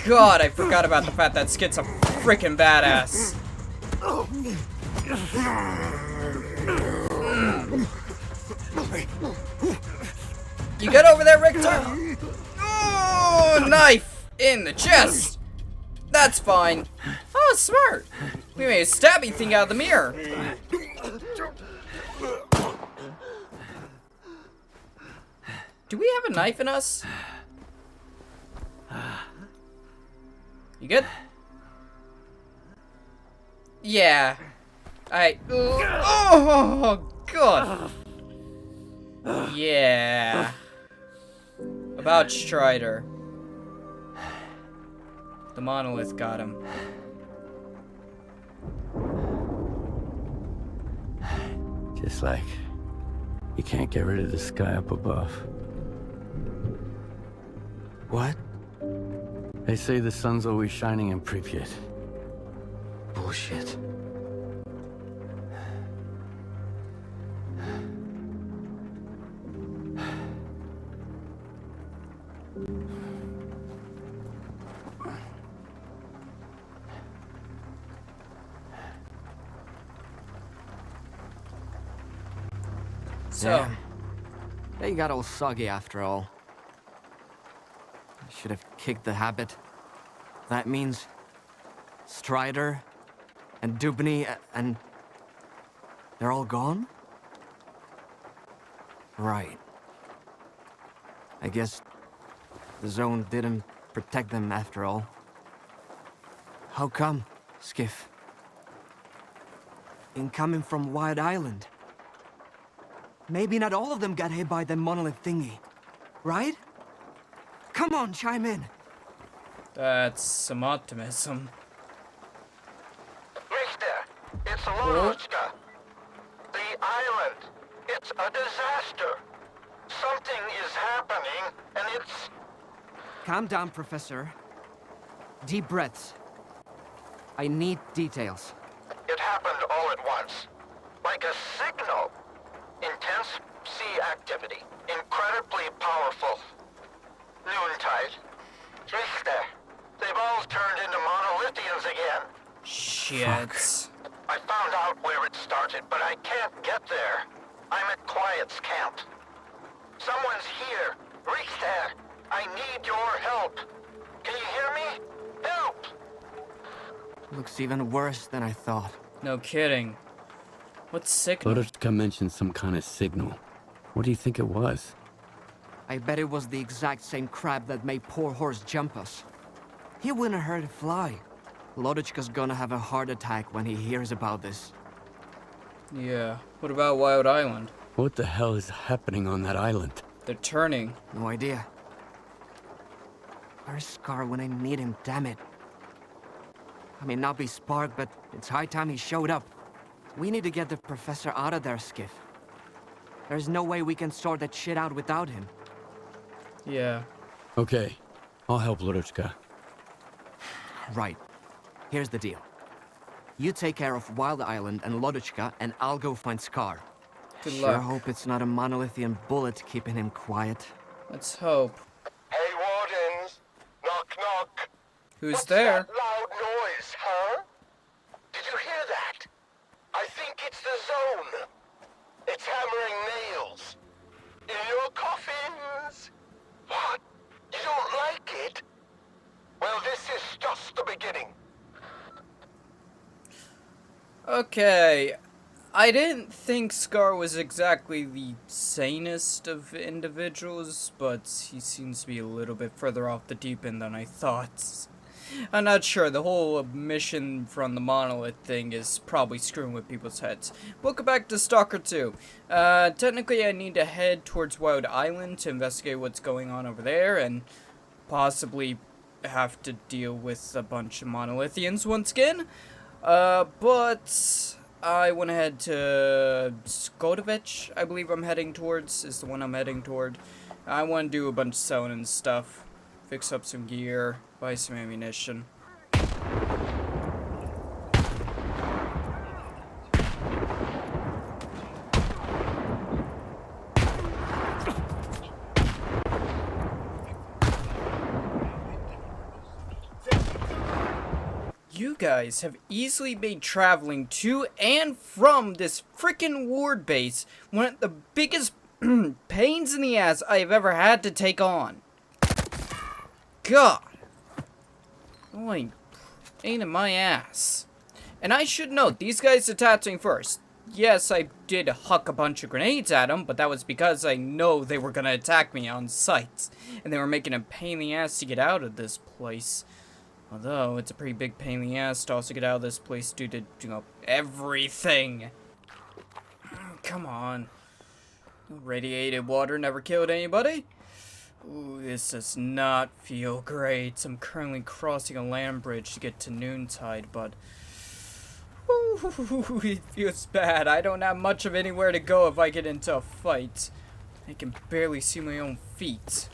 god, I forgot about the fact that Skid's a freaking badass. You get over there, Richter? Oh, knife in the chest. That's fine. Oh, smart. We made a stabby thing out of the mirror. Do we have a knife in us? You good? Yeah. Oh, God. Yeah. About Strider. The Monolith got him. Just like you can't get rid of the sky up above. What? They say the sun's always shining in Pripyat. Bullshit. So, They got all soggy after all. I should have kicked the habit. That means Strider and Dubny and they're all gone? Right. I guess the zone didn't protect them after all. How come, Skiff? Incoming from Wild Island. Maybe not all of them got hit by the monolith thingy, right? Come on, chime in. that's some optimism. Richter, it's Lodotchka. The island, it's a disaster. Something is happening, and it's... Calm down, Professor. Deep breaths. I need details. It happened all at once. Like a signal. Intense sea activity. Incredibly powerful. Noontide. Richter, they've all turned into monolithians again. Shit. I found out where it started, but I can't get there. I'm at Quiet's camp. Someone's here. Richter, I need your help. Can you hear me? Help! Looks even worse than I thought. No kidding. What signal? Lodotchka mentioned some kind of signal. What do you think it was? I bet it was the exact same crab that made poor horse jump us. He wouldn't have hurt it fly. Lodotchka's gonna have a heart attack when he hears about this. Yeah. What about Wild Island? What the hell is happening on that island? They're turning. No idea. Where's Scar when I need him, damn it? I may not be Spark, but it's high time he showed up. We need to get the professor out of there, Skiff. There's no way we can sort that shit out without him. Yeah. Okay, I'll help Lodotchka. Right. Here's the deal. You take care of Wild Island and Lodotchka, and I'll go find Scar. Good Sure luck. hope it's not a monolithian bullet keeping him quiet. Let's hope. Hey, Wardens. Knock, knock. Who's What's there? that loud noise, huh? Did you hear that? I think it's the zone. It's hammering nails. In your coffins. What? You don't like it? Well, this is just the beginning. Okay. I didn't think Scar was exactly the sanest of individuals, but he seems to be a little bit further off the deep end than I thought. I'm not sure. The whole mission from the Monolith thing is probably screwing with people's heads. Welcome back to S.T.A.L.K.E.R 2. Technically I need to head towards Wild Island to investigate what's going on over there and possibly have to deal with a bunch of Monolithians once again. But I went ahead to Skotovich, I believe I'm heading towards, is the one I'm heading toward. I want to do a bunch of selling and stuff. Fix up some gear, buy some ammunition. You guys have easily made traveling to and from this freaking ward base one of the biggest pains in the ass I have ever had to take on. God. Boy, pain in my ass. And I should note, these guys attacked me first. Yes, I did huck a bunch of grenades at them, but that was because I know they were gonna attack me on sight. And they were making a pain in the ass to get out of this place. Although, it's a pretty big pain in the ass to also get out of this place due to, you know, everything. Come on. Radiated water never killed anybody. Ooh, this does not feel great. I'm currently crossing a land bridge to get to Noontide, but... Ooh, it feels bad. I don't have much of anywhere to go if I get into a fight. I can barely see my own feet.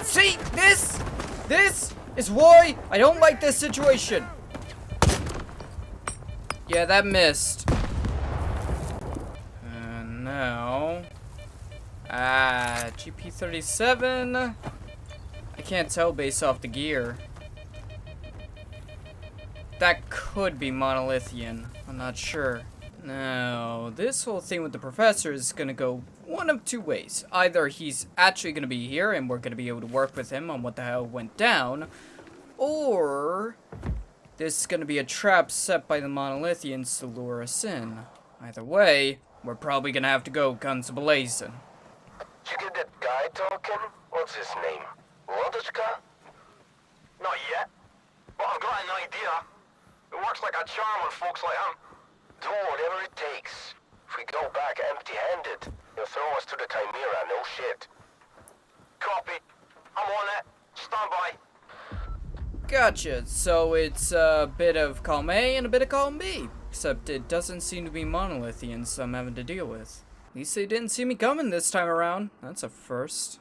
See, this is why I don't like this situation. Yeah, that missed. And now, GP37. I can't tell based off the gear. That could be Monolithian. I'm not sure. Now, this whole thing with the professor is gonna go one of two ways. Either he's actually gonna be here and we're gonna be able to work with him on what the hell went down, or this is gonna be a trap set by the Monolithians to lure us in. Either way, we're probably gonna have to go guns blazing. Did you get that guy talking? What's his name? Rodishka? Not yet. But I've got an idea. It works like a charm on folks like him. Do whatever it takes. If we go back empty-handed, he'll throw us to the Chimera, no shit. Copy. I'm on it. Stand by. Gotcha. So it's a bit of column A and a bit of column B. Except it doesn't seem to be Monolithians I'm having to deal with. At least they didn't see me coming this time around. That's a first.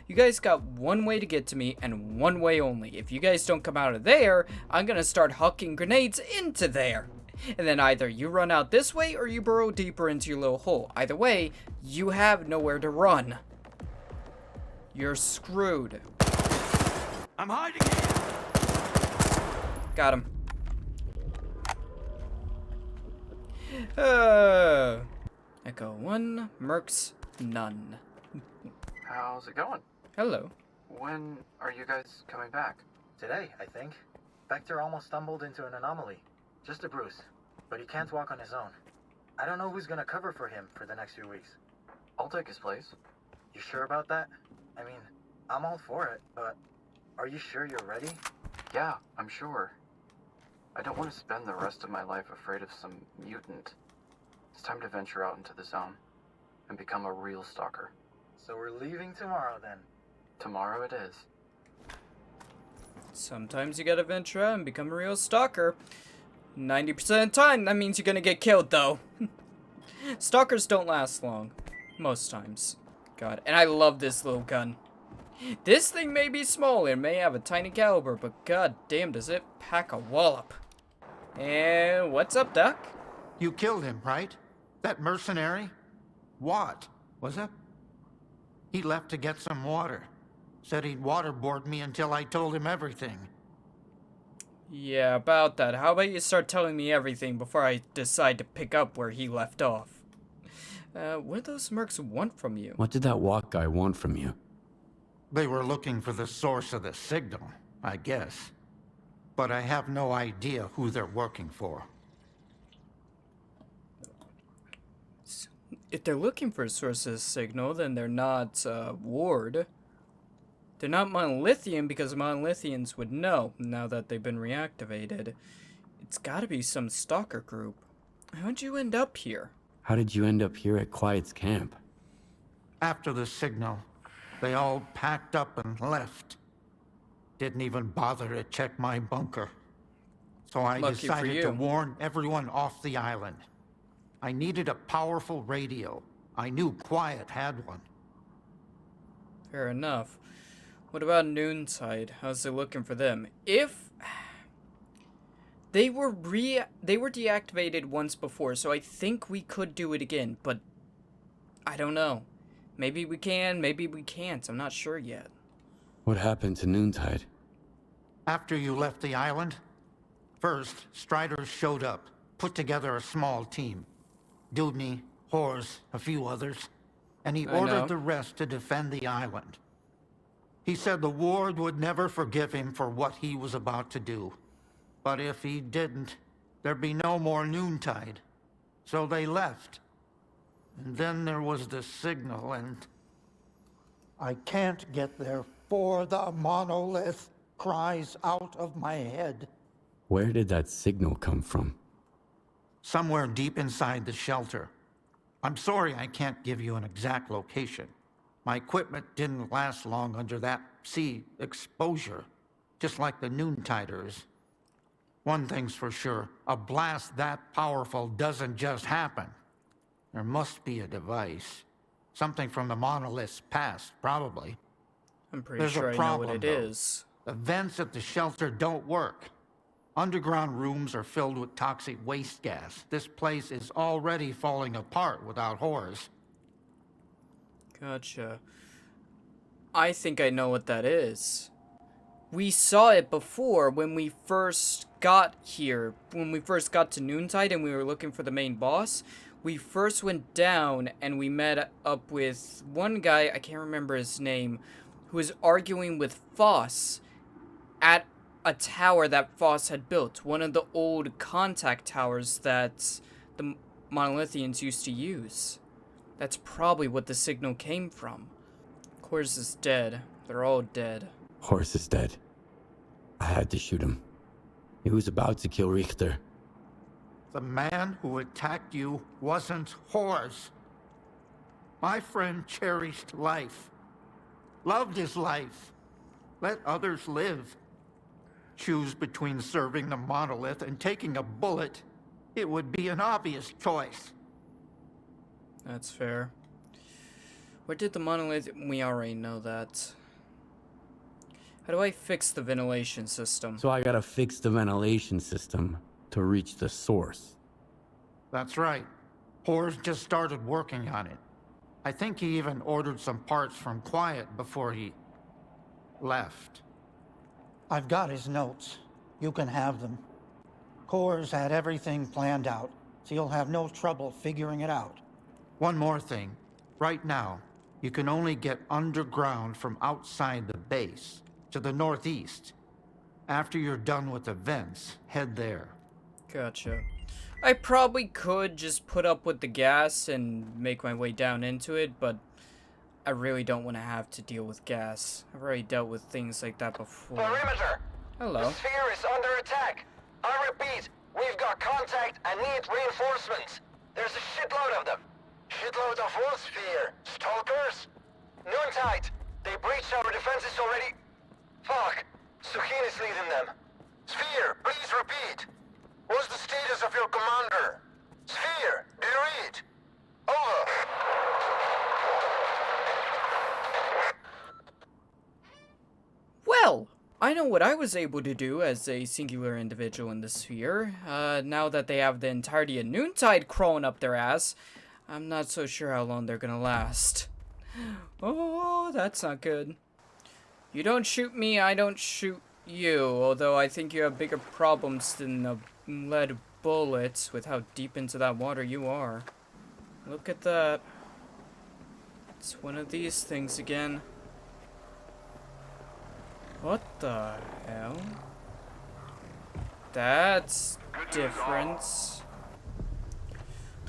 You guys got one way to get to me, and one way only. If you guys don't come out of there, I'm gonna start hucking grenades into there. And then either you run out this way, or you burrow deeper into your little hole. Either way, you have nowhere to run. You're screwed. I'm hiding here. Got him. Echo 1, Mercs none. How's it going? Hello. When are you guys coming back? Today, I think. Vector almost stumbled into an anomaly. Just a bruise, but he can't walk on his own. I don't know who's gonna cover for him for the next few weeks. I'll take his place. You sure about that? I mean, I'm all for it, but are you sure you're ready? Yeah, I'm sure. I don't want to spend the rest of my life afraid of some mutant. It's time to venture out into the zone and become a real stalker. So we're leaving tomorrow then. Tomorrow it is. Sometimes you gotta venture out and become a real stalker. 90% of the time, that means you're gonna get killed, though. Stalkers don't last long. Most times. God, and I love this little gun. This thing may be small, it may have a tiny caliber, but god damn does it pack a wallop. And what's up, Doc? You killed him, right? That mercenary? What was it? He left to get some water. Said he'd waterboard me until I told him everything. Yeah, about that. How about you start telling me everything before I decide to pick up where he left off? What do those mercs want from you? What did that walk guy want from you? They were looking for the source of the signal, I guess. But I have no idea who they're working for. If they're looking for a source of signal, then they're not, Ward. They're not Monolithian because Monolithians would know, now that they've been reactivated. It's gotta be some stalker group. How'd you end up here? How did you end up here at Quiet's camp? After the signal, they all packed up and left. Didn't even bother to check my bunker. So I Lucky for decided you. to warn everyone off the island. I needed a powerful radio. I knew Quiet had one. Fair enough. What about Noontide? How's it looking for them? If They were deactivated once before, so I think we could do it again, but I don't know. Maybe we can, maybe we can't. I'm not sure yet. What happened to Noontide? After you left the island, first, Strider showed up, put together a small team. Dubny, Hors, a few others, and he I know. ordered the rest to defend the island. He said the ward would never forgive him for what he was about to do. But if he didn't, there'd be no more Noontide. So they left. And then there was the signal, and I can't get there for the Monolith cries out of my head. Where did that signal come from? Somewhere deep inside the shelter. I'm sorry I can't give you an exact location. My equipment didn't last long under that sea exposure, just like the Noontiders. One thing's for sure, a blast that powerful doesn't just happen. There must be a device. Something from the Monolith's past, probably. I'm pretty There's sure a I know what problem, it though. is. The vents at the shelter don't work. Underground rooms are filled with toxic waste gas. This place is already falling apart without Horrors. Gotcha. I think I know what that is. We saw it before when we first got here. When we first got to Noontide and we were looking for the main boss. We first went down and we met up with one guy, I can't remember his name, who was arguing with Foss at a tower that Foss had built. One of the old contact towers that the Monolithians used to use. That's probably what the signal came from. Kors is dead. They're all dead. Horse is dead. I had to shoot him. He was about to kill Richter. The man who attacked you wasn't Horse. My friend cherished life. Loved his life. Let others live. Choose between serving the Monolith and taking a bullet. It would be an obvious choice. That's fair. Where did the Monolith... We already know that. How do I fix the ventilation system? So I gotta fix the ventilation system to reach the source. That's right. Horse just started working on it. I think he even ordered some parts from Quiet before he left. I've got his notes. You can have them. Core's had everything planned out, so you'll have no trouble figuring it out. One more thing. Right now, you can only get underground from outside the base, to the northeast. After you're done with the vents, head there. Gotcha. I probably could just put up with the gas and make my way down into it, but I really don't want to have to deal with gas. I've already dealt with things like that before. Perimeter! Hello. The sphere is under attack! I repeat, we've got contact and need reinforcements. There's a shitload of them. Shitload of what sphere? Stalkers? Noontide! They breached our defenses already. Fuck! Sukin is leading them. Sphere, please repeat. What's the status of your commander? Sphere, do you read? Over. Well, I know what I was able to do as a singular individual in the sphere. Now that they have the entirety of Noontide crawling up their ass, I'm not so sure how long they're gonna last. Oh, that's not good. You don't shoot me, I don't shoot you, although I think you have bigger problems than the lead bullets with how deep into that water you are. Look at that. It's one of these things again. What the hell? That's different.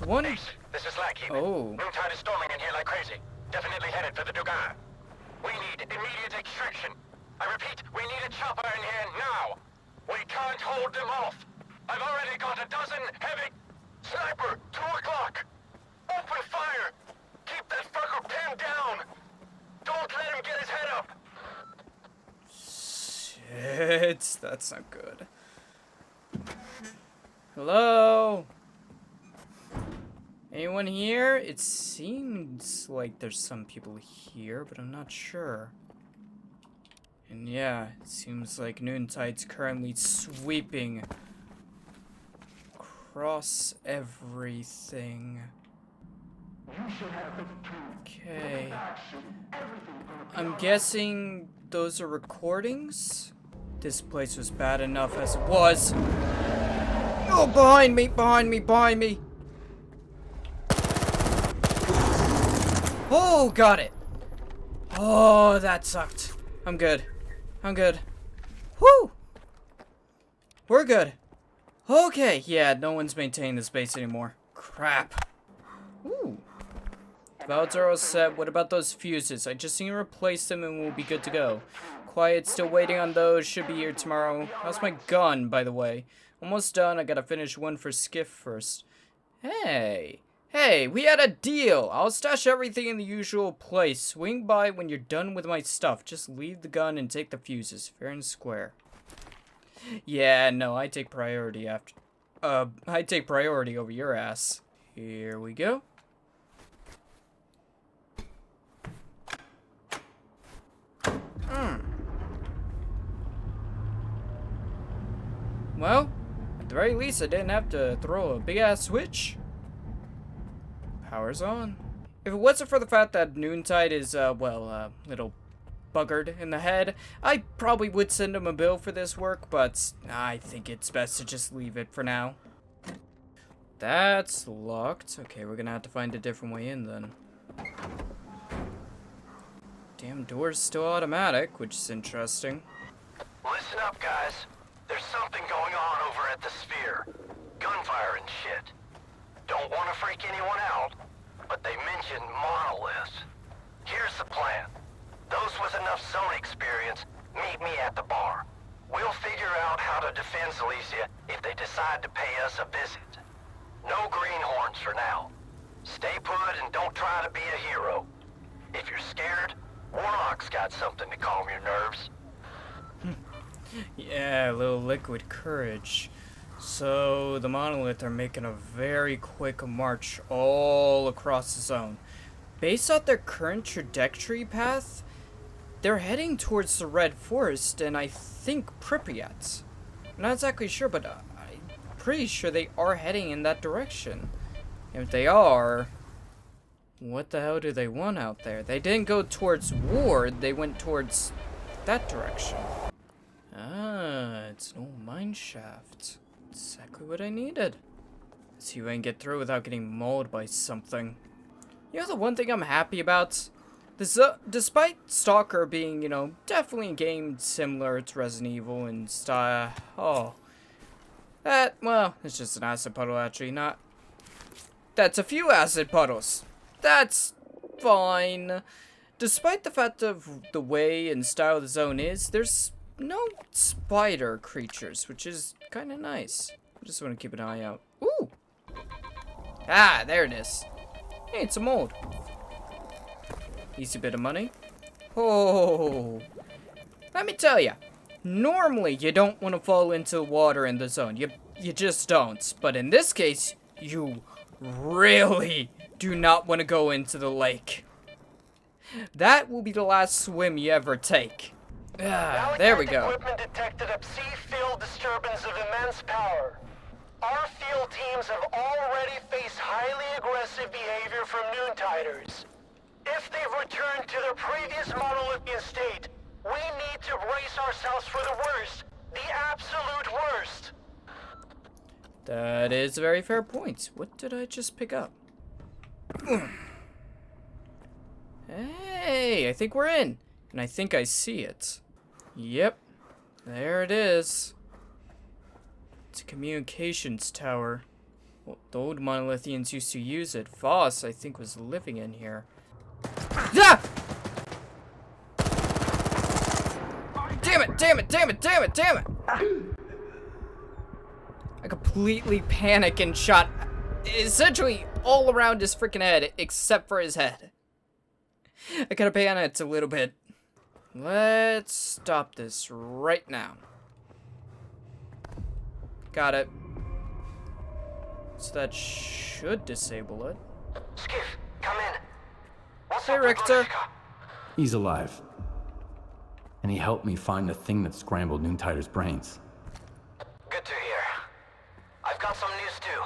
One. Ace, this is Lackey. Oh. Noontide is storming in here like crazy. Definitely headed for the Dugan. We need immediate extraction. I repeat, we need a chopper in here now. We can't hold them off. I've already got a dozen heavy... Sniper, 2 o'clock. Open fire. Keep that fucker pinned down. Don't let him get his head up. Shit, that's not good. Hello? Anyone here? It seems like there's some people here, but I'm not sure. And yeah, it seems like Noontide's currently sweeping across everything. Okay. I'm guessing those are recordings? This place was bad enough as it was. Oh, behind me, behind me, behind me. Oh, got it. Oh, that sucked. I'm good. I'm good. Whew. We're good. Okay, yeah, no one's maintaining this base anymore. Crap. Ooh. Valves are all set. What about those fuses? I just need to replace them and we'll be good to go. Quiet, still waiting on those. Should be here tomorrow. How's my gun, by the way? Almost done. I gotta finish one for Skiff first. Hey. Hey, we had a deal. I'll stash everything in the usual place. Swing by when you're done with my stuff. Just leave the gun and take the fuses. Fair and square. Yeah, no, I take priority after... I take priority over your ass. Here we go. Well, at the very least, I didn't have to throw a big-ass switch. Power's on. If it wasn't for the fact that Noontide is, little buggered in the head, I probably would send him a bill for this work, but I think it's best to just leave it for now. That's locked. Okay, we're gonna have to find a different way in then. Damn door's still automatic, which is interesting. Listen up, guys. There's something going on over at the Sphere. Gunfire and shit. Don't want to freak anyone out, but they mentioned Monolith. Here's the plan. Those with enough zone experience, meet me at the bar. We'll figure out how to defend Silesia if they decide to pay us a visit. No greenhorns for now. Stay put and don't try to be a hero. If you're scared, Warlock's got something to calm your nerves. Yeah, a little liquid courage. So, the Monolith are making a very quick march all across the zone. Based on their current trajectory path, they're heading towards the Red Forest and I think Pripyat. I'm not exactly sure, but I'm pretty sure they are heading in that direction. If they are, what the hell do they want out there? They didn't go towards Ward, they went towards that direction. Ah, it's an old mine shaft. Exactly what I needed. Let's see if I can get through without getting mauled by something. You know the one thing I'm happy about? Despite S.T.A.L.K.E.R being, you know, definitely a game similar to Resident Evil and style. Oh. That, well, it's just an acid puddle actually, not... That's a few acid puddles. That's fine. Despite the fact of the way and style the zone is, there's no spider creatures, which is kind of nice. I just want to keep an eye out. Ooh! Ah, there it is. Hey, it's a mold. Easy bit of money. Oh! Let me tell you, normally you don't want to fall into the water in the zone. You just don't. But in this case, you really do not want to go into the lake. That will be the last swim you ever take. Ah, there we go. Equipment detected a sea-field disturbance of immense power. Our field teams have already faced highly aggressive behavior from Noontiders. If they've returned to their previous monolithian state, we need to brace ourselves for the worst. The absolute worst. That is a very fair point. What did I just pick up? Hey, I think we're in. And I think I see it. Yep. There it is. It's a communications tower. Well, the old Monolithians used to use it. Voss, I think, was living in here. Ah! Damn it, damn it, damn it, damn it, damn it! I completely panicked and shot essentially all around his freaking head, except for his head. I gotta panic a little bit. Let's stop this right now. Got it. So that should disable it. Skiff, come in. What's Hey, up with Richter. Veronica? He's alive. And he helped me find the thing that scrambled Noontider's brains. Good to hear. I've got some news too.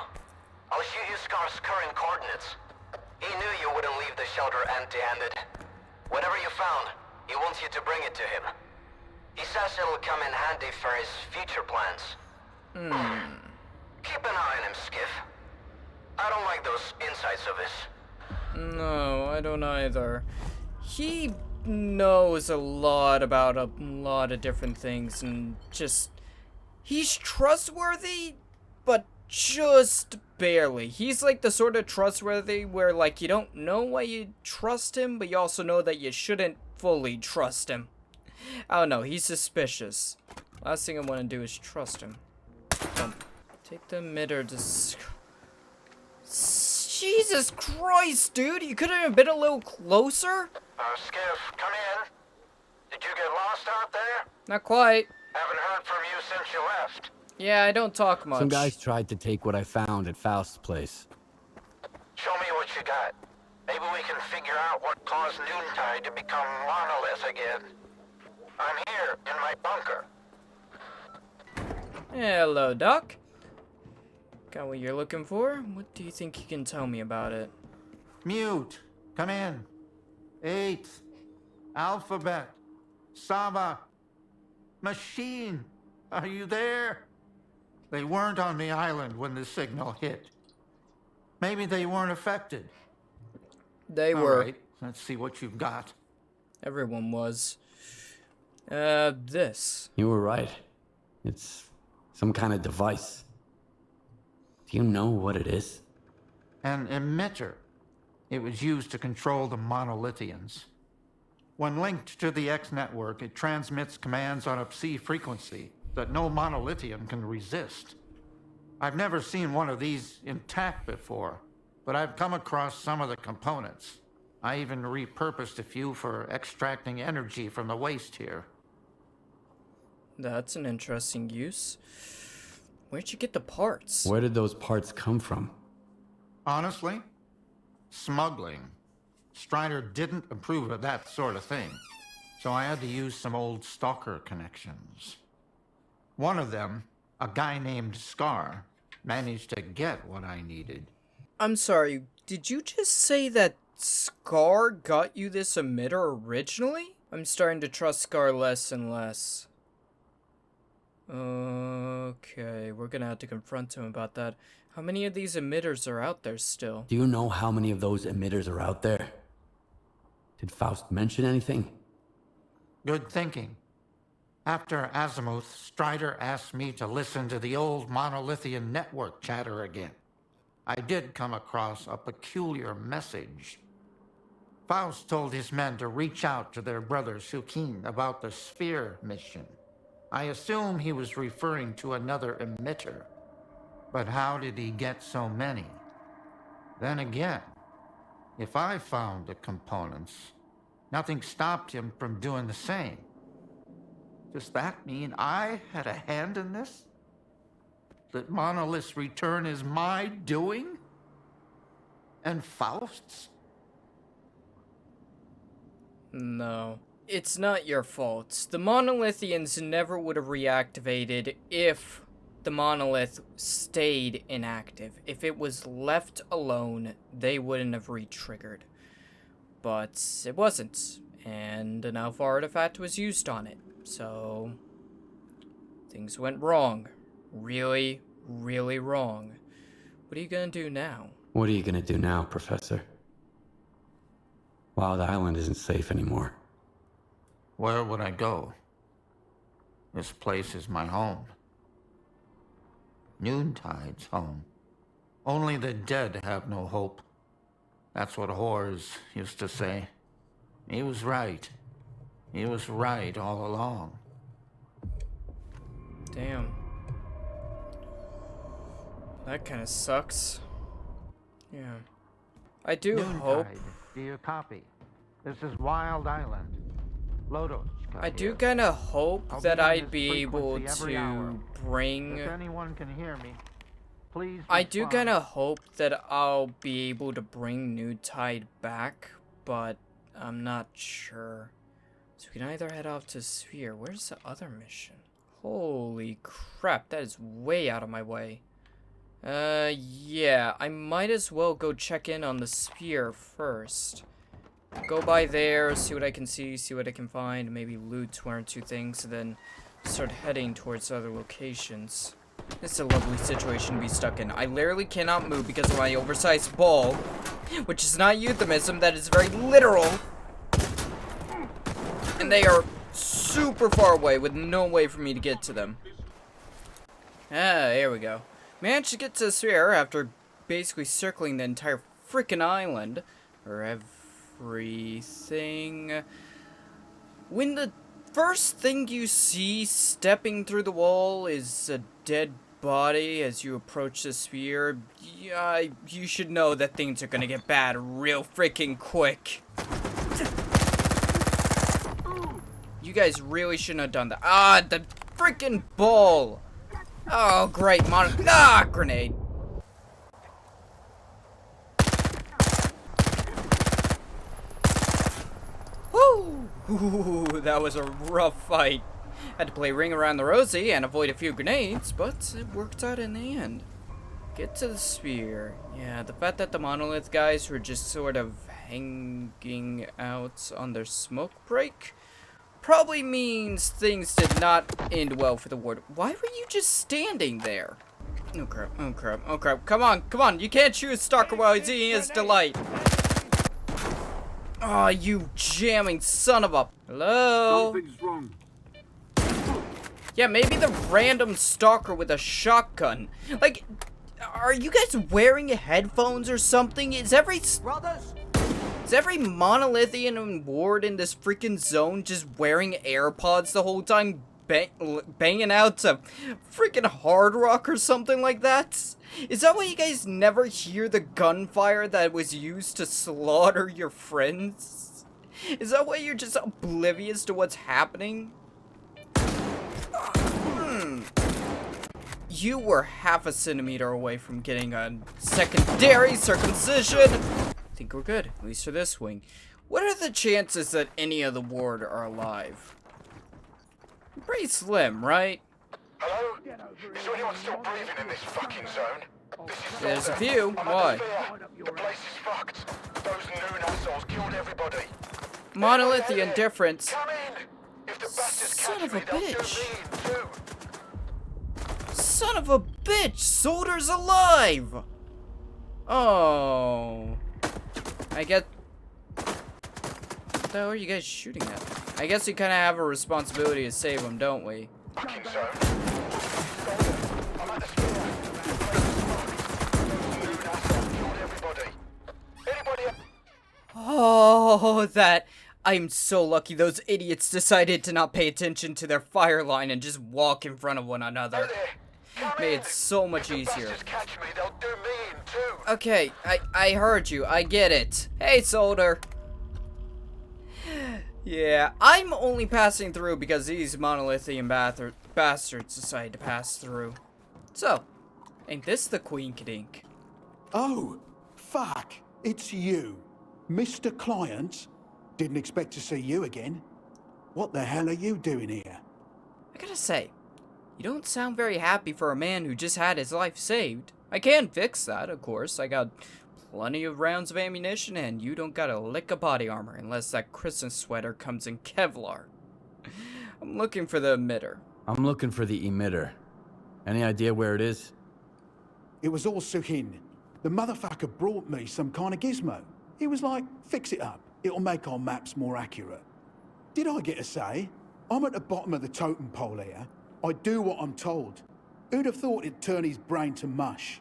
found. He wants you to bring it to him. He says it'll come in handy for his future plans. Keep an eye on him, Skiff. I don't like those insights of his. No, I don't either. He knows a lot about a lot of different things and just... He's trustworthy, but just barely. He's like the sort of trustworthy where like you don't know why you trust him, but you also know that you shouldn't fully trust him. I don't know, he's suspicious. Last thing I want to do is trust him. Take the emitter to... Jesus Christ, dude, you could have been a little closer? Skiff, come in. Did you get lost out there? Not quite. Haven't heard from you since you left. Yeah, I don't talk much. Some guys tried to take what I found at Faust's place. Show me what you got. Maybe we can figure out what caused Noontide to become Monolith again. I'm here, in my bunker. Hello, Doc. Got what you're looking for? What do you think you can tell me about it? Mute. Come in. 8. Alphabet. Saba. Machine. Are you there? They weren't on the island when the signal hit. Maybe they weren't affected. They All were. right, let's see what you've got. Everyone was. This. You were right. It's some kind of device. Do you know what it is? An emitter. It was used to control the Monolithians. When linked to the X network, it transmits commands on a psi frequency that no Monolithian can resist. I've never seen one of these intact before, but I've come across some of the components. I even repurposed a few for extracting energy from the waste here. That's an interesting use. Where'd you get the parts? Where did those parts come from? Honestly, smuggling. Strider didn't approve of that sort of thing, so I had to use some old stalker connections. One of them, a guy named S.T.A.L.K.E.R, managed to get what I needed. I'm sorry, did you just say that S.T.A.L.K.E.R got you this emitter originally? I'm starting to trust S.T.A.L.K.E.R less and less. Okay, we're gonna have to confront him about that. How many of these emitters are out there still? Do you know how many of those emitters are out there? Did Faust mention anything? Good thinking. After Azimuth, Strider asked me to listen to the old Monolithian network chatter again. I did come across a peculiar message. Faust told his men to reach out to their brother Sukin about the S.T.A.L.K.E.R mission. I assume he was referring to another emitter. But how did he get so many? Then again, if I found the components, nothing stopped him from doing the same. Does that mean I had a hand in this? That Monolith's return is my doing? And Faust's? No. It's not your fault. The Monolithians never would have reactivated if the Monolith stayed inactive. If it was left alone, they wouldn't have re-triggered. But it wasn't, and an Alpha artifact was used on it. So, things went wrong. Really, really wrong. What are you gonna do now? What are you gonna do now, Professor? Wild Island isn't safe anymore. Where would I go? This place is my home. Noontide's home. Only the dead have no hope. That's what whores used to say. He was right. He was right all along. Damn. That kind of sucks. Yeah. I do hope... Noontide, do you copy? This is Wild Island. Lodos. I do kind of hope I'll that be on I'd this be able frequency every to hour. bring... If anyone can hear me, please I do respond. kind of hope that I'll be able to bring Noontide back, but I'm not sure. So we can either head off to Sphere. Where's the other mission? Holy crap, that is way out of my way. Yeah, I might as well go check in on the Sphere first. Go by there, see what I can see what I can find, maybe loot one or two things, and then start heading towards other locations. It's a lovely situation to be stuck in. I literally cannot move because of my oversized ball, which is not euphemism, that is very literal. And they are super far away with no way for me to get to them. Ah, here we go. Managed to get to the sphere after basically circling the entire freaking island. Or everything. When the first thing you see stepping through the wall is a dead body as you approach the sphere, yeah, you should know that things are gonna get bad real freaking quick. You guys really shouldn't have done that. Ah, the freaking ball! Oh, great, grenade! Woo! Ooh, that was a rough fight. Had to play Ring Around the Rosie and avoid a few grenades, but it worked out in the end. Get to the sphere. Yeah, the fact that the Monolith guys were just sort of hanging out on their smoke break probably means things did not end well for the Ward. Why were you just standing there? Oh crap, oh crap, oh crap. Come on, come on. You can't choose Stalker while he's eating his delight. Oh, you jamming son of a... Hello? Something's wrong. Yeah, maybe the random stalker with a shotgun. Like, are you guys wearing headphones or something? Is every Monolithian ward in this freaking zone just wearing AirPods the whole time, banging out to freaking hard rock or something like that? Is that why you guys never hear the gunfire that was used to slaughter your friends? Is that why you're just oblivious to what's happening? You were half a centimeter away from getting a secondary circumcision. I think we're good, at least for this wing. What are the chances that any of the ward are alive? Pretty slim, right? Hello? Is there anyone still breathing in this fucking zone? This is There's a Stalker. few. I'm at Why? the sphere. The place is fucked. Those noon assholes killed everybody. Monolithian difference. Come in. If the bastards Son catch of me, a they'll do bitch. me in too. Son of a bitch! Solder's alive! Oh. I get... What the hell are you guys shooting at? I guess we kind of have a responsibility to save him, don't we? Fucking zone. I'm at the sphere. Those noon assholes killed everybody. Anybody else? Oh, that... I'm so lucky those idiots decided to not pay attention to their fire line and just walk in front of one another. Made it so much easier. Catch me, they'll do me in too. Okay, I heard you. I get it. Hey, Solder. Yeah, I'm only passing through because these Monolithian bastards decided to pass through. So, ain't this the Queen Kadink? Oh, fuck. It's you. Mr. Client. Didn't expect to see you again. What the hell are you doing here? I gotta say, you don't sound very happy for a man who just had his life saved. I can fix that, of course. I got plenty of rounds of ammunition, and you don't got a lick of body armor unless that Christmas sweater comes in Kevlar. I'm looking for the emitter. I'm looking for the emitter. Any idea where it is? It was all Suhin. The motherfucker brought me some kind of gizmo. He was like, fix it up. It'll make our maps more accurate. Did I get a say? I'm at the bottom of the totem pole here. I do what I'm told. Who'd have thought it'd turn his brain to mush?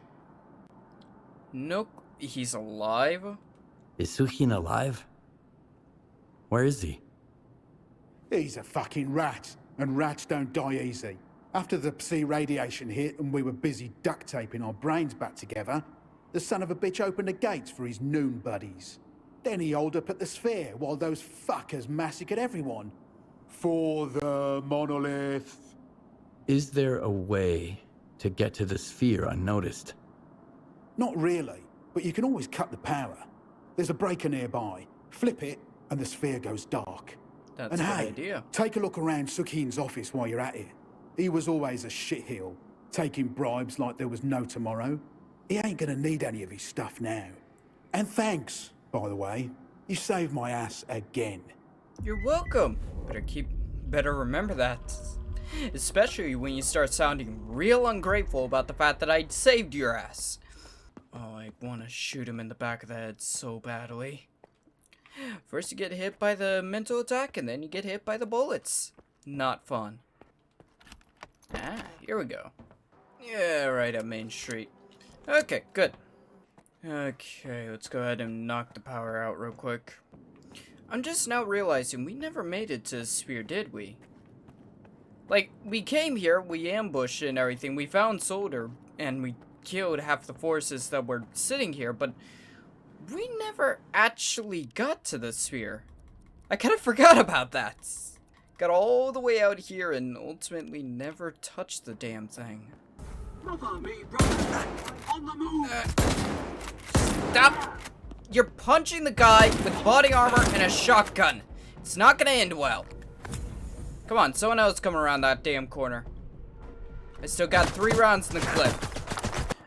Nope, he's alive? Is Suhin alive? Where is he? He's a fucking rat, and rats don't die easy. After the Psi radiation hit and we were busy duct taping our brains back together, the son of a bitch opened the gates for his noon buddies. Then he holed up at the sphere while those fuckers massacred everyone. For the Monolith. Is there a way to get to the sphere unnoticed? Not really, but you can always cut the power. There's a breaker nearby. Flip it, and the sphere goes dark. That's and a good hey, idea. take a look around Sukhin's office while you're at it. He was always a shitheel, taking bribes like there was no tomorrow. He ain't gonna need any of his stuff now. And thanks, by the way. You saved my ass again. You're welcome. Better remember that. Especially when you start sounding real ungrateful about the fact that I saved your ass. Oh, I want to shoot him in the back of the head so badly. First you get hit by the mental attack, and then you get hit by the bullets. Not fun. Ah, here we go. Yeah, right up Main Street. Okay, good. Okay, let's go ahead and knock the power out real quick. I'm just now realizing we never made it to the sphere, did we? Like, we came here, we ambushed and everything, we found Solder, and we killed half the forces that were sitting here, but we never actually got to the sphere. I kind of forgot about that. Got all the way out here and ultimately never touched the damn thing. Brother, me, brother. On the move. Stop! You're punching the guy with body armor and a shotgun. It's not gonna end well. Come on, someone else come around that damn corner. I still got 3 rounds in the clip.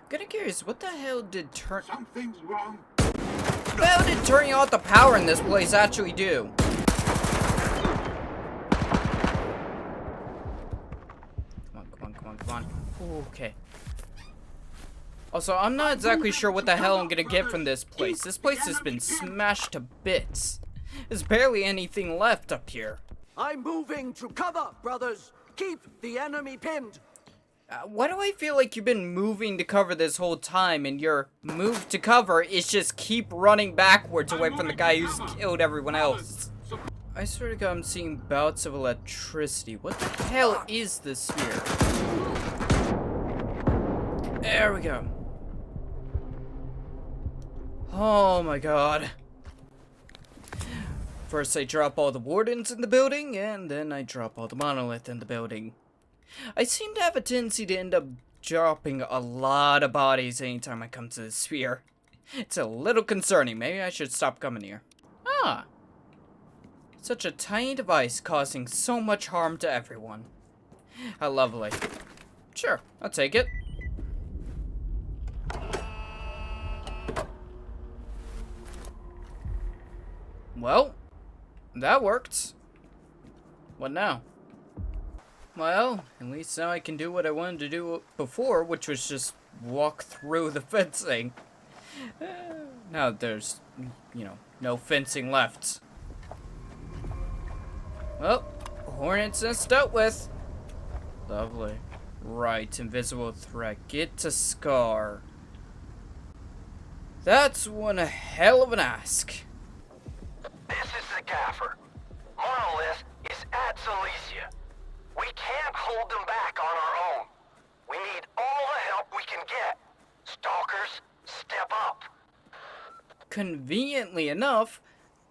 Kinda curious, what the hell did Something's wrong. What the hell did turning off the power in this place actually do? Come on. Okay. Also, I'm not exactly sure what the hell I'm gonna get from this place. This place has been smashed to bits. There's barely anything left up here. I'm moving to cover, brothers. Keep the enemy pinned. Why do I feel like you've been moving to cover this whole time, and your move to cover is just keep running backwards away from the guy who's killed everyone else? I swear to God, I'm seeing bouts of electricity. What the hell is this sphere? There we go. Oh my God. First I drop all the wardens in the building, and then I drop all the monolith in the building. I seem to have a tendency to end up dropping a lot of bodies anytime I come to this sphere. It's a little concerning. Maybe I should stop coming here. Ah. Such a tiny device causing so much harm to everyone. How lovely. Sure, I'll take it. Well, that worked. What now? Well, at least now I can do what I wanted to do before, which was just walk through the fencing. Now there's, no fencing left. Well, Hornet's nest dealt with. Lovely. Right, invisible threat. Get to S.T.A.L.K.E.R. That's one hell of an ask. This is the gaffer. Monolith is at Silesia. We can't hold them back on our own. We need all the help we can get. Stalkers, step up. Conveniently enough,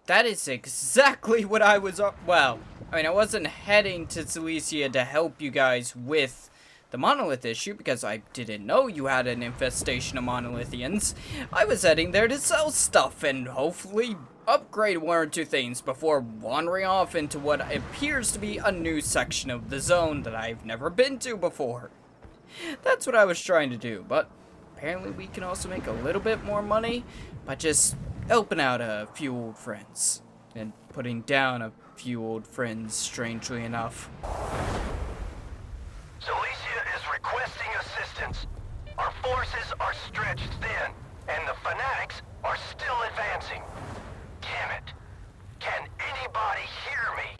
that is exactly what I was well, I mean, I wasn't heading to Silesia to help you guys with the Monolith issue because I didn't know you had an infestation of Monolithians. I was heading there to sell stuff and hopefully upgrade 1 or 2 things before wandering off into what appears to be a new section of the zone that I've never been to before. That's what I was trying to do, but apparently we can also make a little bit more money by just helping out a few old friends and putting down a few old friends, strangely enough. Silesia is requesting assistance. Our forces are stretched thin, and the fanatics are still advancing. Damn it. Can anybody hear me?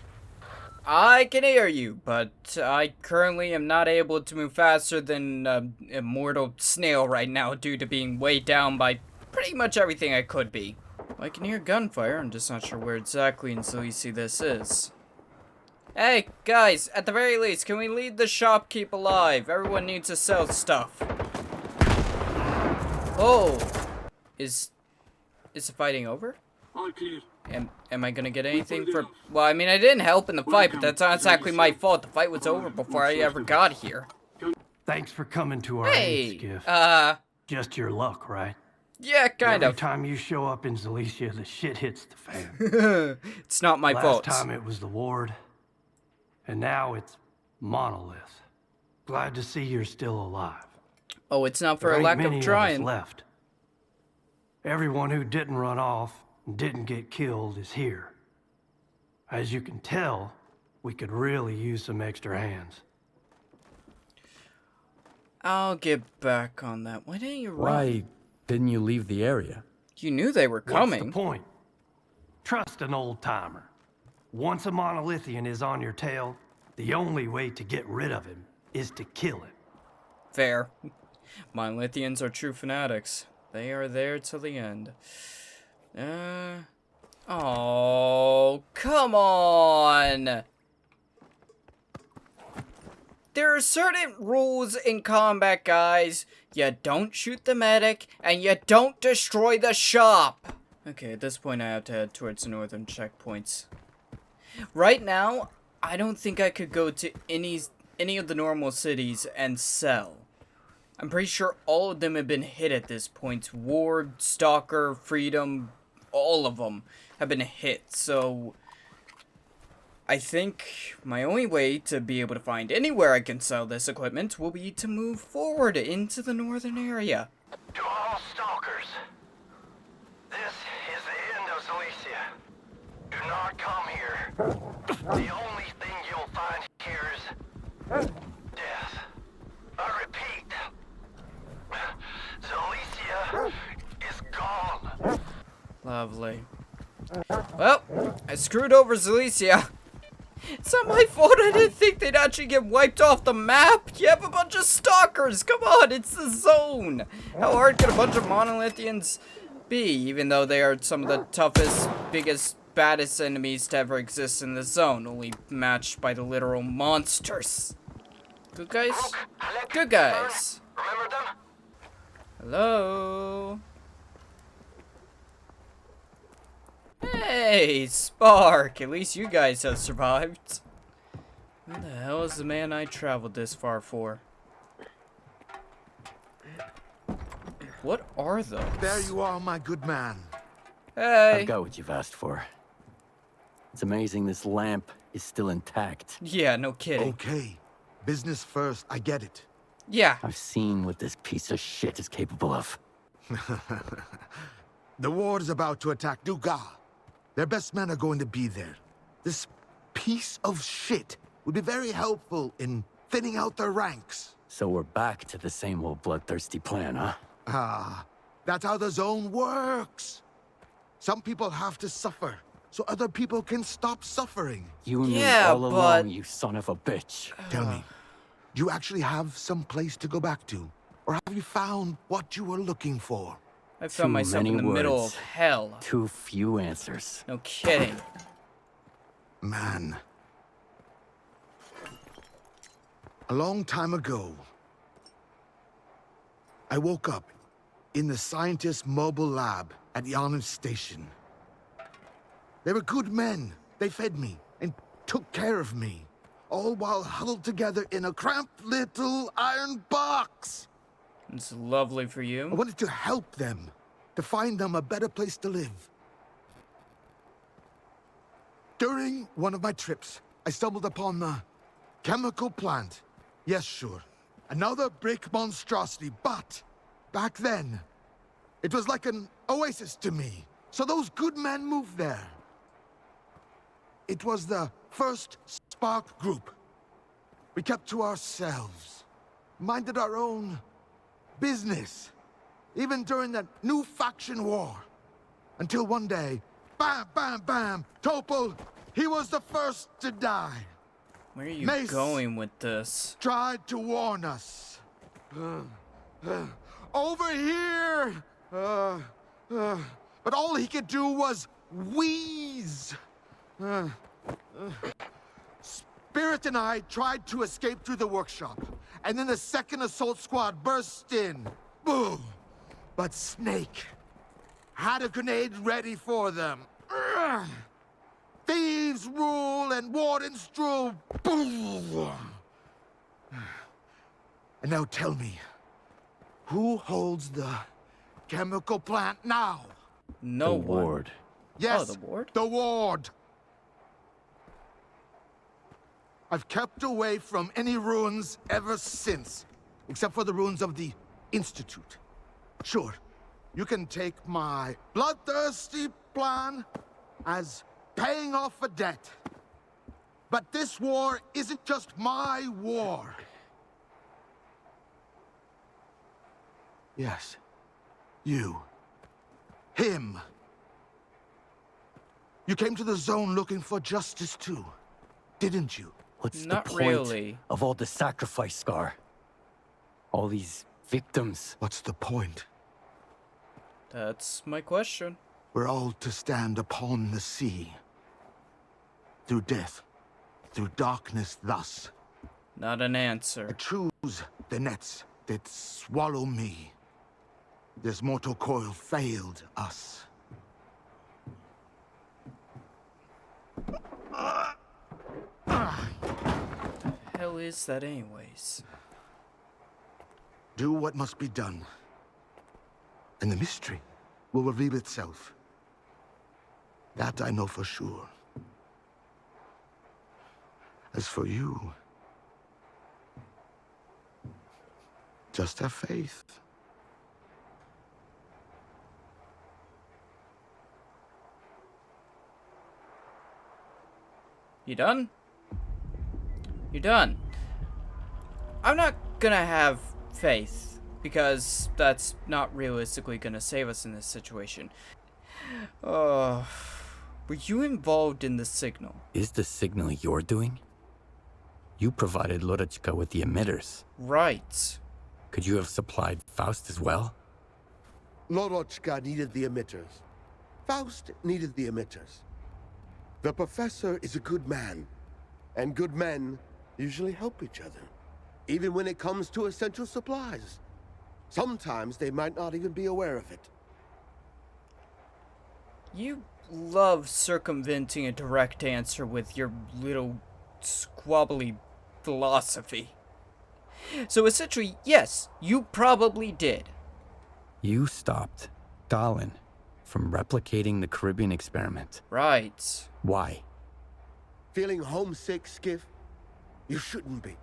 I can hear you, but I currently am not able to move faster than a mortal snail right now due to being weighed down by pretty much everything I could be. I can hear gunfire, I'm just not sure where exactly in Silesia this is. Hey, guys, at the very least, can we leave the shopkeep alive? Everyone needs to sell stuff. Oh! Is the fighting over? All clear. Am I gonna get anything for... Well, I mean, I didn't help in the fight, but that's not exactly my fault. The fight was over before I ever got here. Thanks for coming to our aid, Skiff. Just your luck, right? Yeah, kind of. Every time you show up in Silesia, the shit hits the fan. It's not my fault. Last time it was the Ward, and now it's Monolith. Glad to see you're still alive. Oh, it's not for a lack of trying. Left. Everyone who didn't run off and didn't get killed is here. As you can tell, we could really use some extra hands. I'll get back on that. Why didn't you run? Why didn't you leave the area? You knew they were coming. What's the point? Trust an old-timer. Once a Monolithian is on your tail, the only way to get rid of him is to kill him. Fair. Monolithians are true fanatics. They are there till the end. Oh, come on! There are certain rules in combat, guys. You don't shoot the medic, and you don't destroy the shop. Okay, at this point I have to head towards the northern checkpoints. Right now, I don't think I could go to any of the normal cities and sell. I'm pretty sure all of them have been hit at this point. Ward, Stalker, Freedom, all of them have been hit. So I think my only way to be able to find anywhere I can sell this equipment will be to move forward into the northern area. To all stalkers, this is the end of Silesia. Do not come here. The only thing you'll find here is death. I repeat, Silesia is gone. Lovely. Well, I screwed over Silesia. It's not my fault. I didn't think they'd actually get wiped off the map. You have a bunch of stalkers. Come on, it's the zone. How hard could a bunch of Monolithians be? Even though they are some of the toughest, biggest, baddest enemies to ever exist in the zone. Only matched by the literal monsters. Good guys? Good guys. Remember them? Hello? Hey, Spark! At least you guys have survived. Who the hell is the man I traveled this far for? What are those? There you are, my good man. Hey! I've got what you've asked for. It's amazing this lamp is still intact. Yeah, no kidding. Okay. Business first, I get it. Yeah. I've seen what this piece of shit is capable of. The war is about to attack Duga. Their best men are going to be there. This piece of shit would be very helpful in thinning out their ranks. So we're back to the same old bloodthirsty plan, huh? Ah, that's how the zone works. Some people have to suffer, so other people can stop suffering. You knew Yeah, all along, you son of a bitch. Tell me, do you actually have some place to go back to? Or have you found what you were looking for? I found myself in the middle of hell. Too few answers. No kidding. Man. A long time ago, I woke up in the scientist's mobile lab at Yonam Station. They were good men. They fed me and took care of me, all while huddled together in a cramped little iron box. It's lovely for you. I wanted to help them, to find them a better place to live. During one of my trips, I stumbled upon the chemical plant. Yes, sure. Another brick monstrosity, but back then, it was like an oasis to me. So those good men moved there. It was the first Spark group. We kept to ourselves, minded our own business, even during the new faction war. Until one day, bam, bam, bam, Topol, he was the first to die. Where are you Mace going with this? tried to warn us. Over here! But all he could do was wheeze. Spirit and I tried to escape through the workshop, and then the second assault squad burst in. Boom! But Snake had a grenade ready for them. Thieves rule and wardens rule. Boom! And now tell me, who holds the chemical plant now? No The one. ward. Yes, Oh, the ward? The ward. I've kept away from any ruins ever since, except for the ruins of the Institute. Sure, you can take my bloodthirsty plan as paying off a debt. But this war isn't just my war. Yes. You. Him. You came to the zone looking for justice too, didn't you? What's Not the point really. of all the sacrifice, Scar? All these victims. What's the point? That's my question. We're all to stand upon the sea. Through death. Through darkness thus. Not an answer. I choose the nets that swallow me. This mortal coil failed us. Hell is that anyways? Do what must be done. And the mystery will reveal itself. That I know for sure. As for you, just have faith. You done? You done? I'm not gonna have faith, because that's not realistically gonna save us in this situation. Were you involved in the signal? Is the signal you're doing? You provided Lorechka with the emitters. Right. Could you have supplied Faust as well? Lorochka needed the emitters. Faust needed the emitters. The professor is a good man, and good men usually help each other, even when it comes to essential supplies. Sometimes they might not even be aware of it. You love circumventing a direct answer with your little squabbly philosophy. So essentially, yes, you probably did. You stopped Stalin from replicating the Caribbean experiment. Right. Why? Feeling homesick, Skiff? You shouldn't be.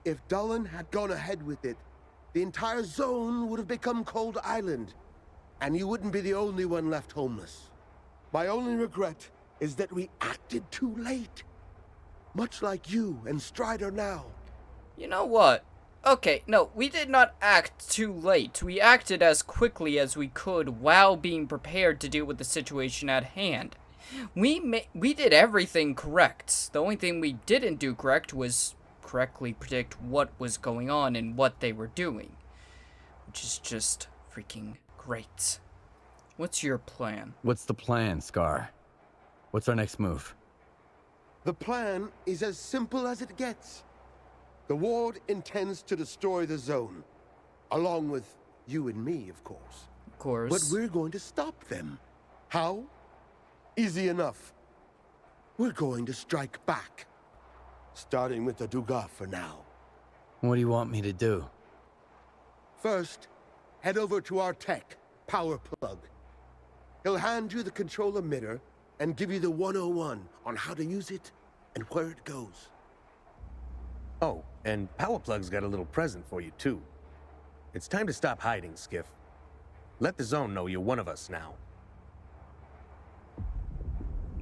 If Dallin had gone ahead with it, the entire zone would have become Cold Island, and you wouldn't be the only one left homeless. My only regret is that we acted too late. Much like you and Strider now. You know what? Okay, no, we did not act too late. We acted as quickly as we could while being prepared to deal with the situation at hand. We did everything correct. The only thing we didn't do correct was correctly predict what was going on and what they were doing. Which is just freaking great. What's your plan? What's the plan, Scar? What's our next move? The plan is as simple as it gets. The Ward intends to destroy the zone. Along with you and me, of course. Of course. But we're going to stop them. How? Easy enough. We're going to strike back. Starting with the Dugas for now. What do you want me to do? First, head over to our tech, Power Plug. He'll hand you the control emitter and give you the 101 on how to use it and where it goes. Oh, and Powerplug's got a little present for you, too. It's time to stop hiding, Skiff. Let the zone know you're one of us now.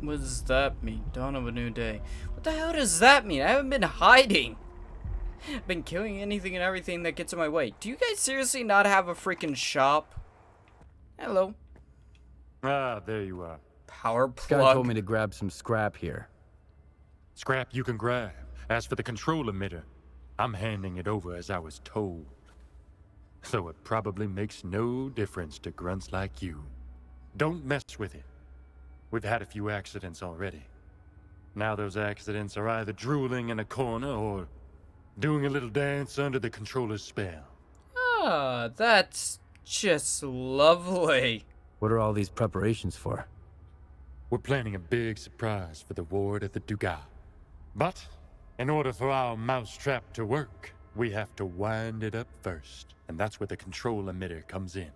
What does that mean? Dawn of a new day. What the hell does that mean? I haven't been hiding. I've been killing anything and everything that gets in my way. Do you guys seriously not have a freaking shop? Hello. Ah, there you are. Power Guy plug. told me to grab some scrap here. Scrap you can grab. As for the control emitter, I'm handing it over as I was told. So it probably makes no difference to grunts like you. Don't mess with it. We've had a few accidents already. Now those accidents are either drooling in a corner or doing a little dance under the controller's spell. Ah, that's just lovely. What are all these preparations for? We're planning a big surprise for the ward at the Dugas. But in order for our mousetrap to work, we have to wind it up first. And that's where the control emitter comes in.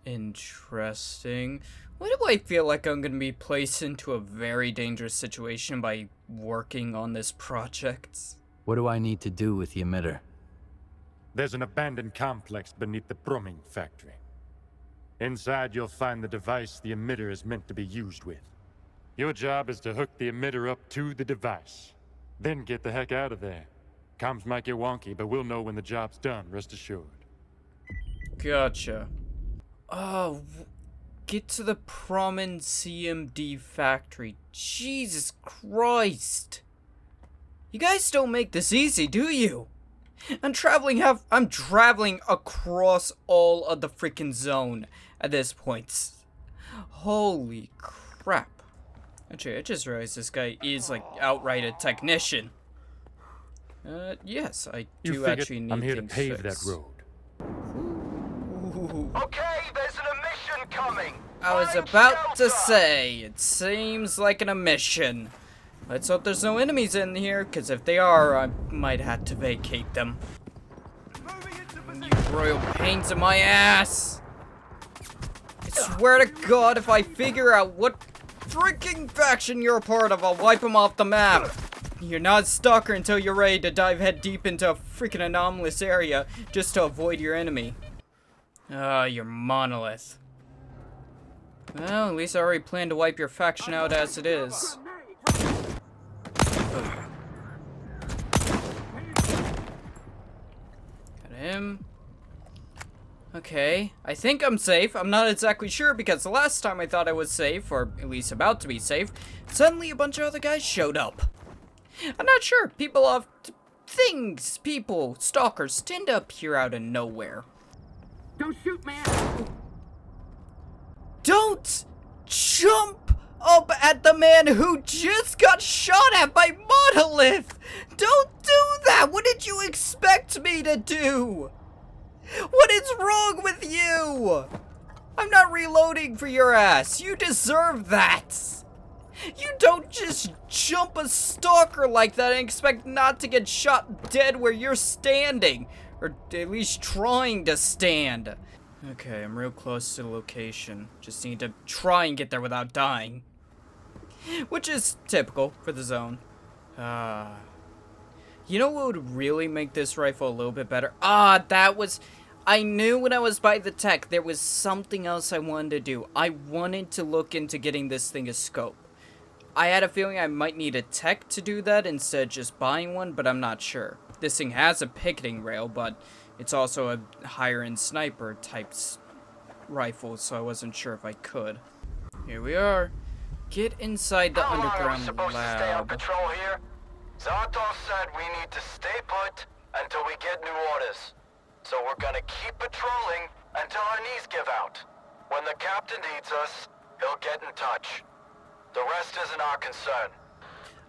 Interesting. Why do I feel like I'm gonna be placed into a very dangerous situation by working on this project? What do I need to do with the emitter? There's an abandoned complex beneath the Brumming factory. Inside, you'll find the device the emitter is meant to be used with. Your job is to hook the emitter up to the device. Then get the heck out of there. Comms might get wonky, but we'll know when the job's done, rest assured. Gotcha. Oh, get to the Promin CMD factory. Jesus Christ. You guys don't make this easy, do you? I'm traveling across all of the freaking zone at this point. Holy crap. Actually, I just realized this guy is like outright a technician. Yes, I do actually need I'm here to things pave fixed. that road. Okay, there's an emission coming. I was about to say, it seems like an emission. Let's hope there's no enemies in here, because if they are, I might have to vacate them. You royal pains in my ass! I swear to God, if I figure out what freaking faction you're a part of, I'll wipe them off the map. You're not a stalker until you're ready to dive head deep into a freaking anomalous area just to avoid your enemy. Ah, you're Monolith. Well, at least I already planned to wipe your faction out as it is. Got him. Okay, I think I'm safe. I'm not exactly sure because the last time I thought I was safe, or at least about to be safe, suddenly a bunch of other guys showed up. I'm not sure. People, stalkers tend to appear out of nowhere. Don't shoot, man! Don't jump up at the man who just got shot at by Monolith! Don't do that! What did you expect me to do? What is wrong with you? I'm not reloading for your ass. You deserve that. You don't just jump a stalker like that and expect not to get shot dead where you're standing. Or at least trying to stand. Okay, I'm real close to the location. Just need to try and get there without dying. Which is typical for the zone. You know what would really make this rifle a little bit better? I knew when I was by the tech, there was something else I wanted to do. I wanted to look into getting this thing a scope. I had a feeling I might need a tech to do that instead of just buying one, but I'm not sure. This thing has a picketing rail, but it's also a higher-end sniper type rifle, so I wasn't sure if I could. Here we are. Get inside the underground supposed to stay on lab. patrol here? Zartov said we need to stay put until we get new orders. So we're gonna keep patrolling until our knees give out. When the captain needs us, he'll get in touch. The rest isn't our concern.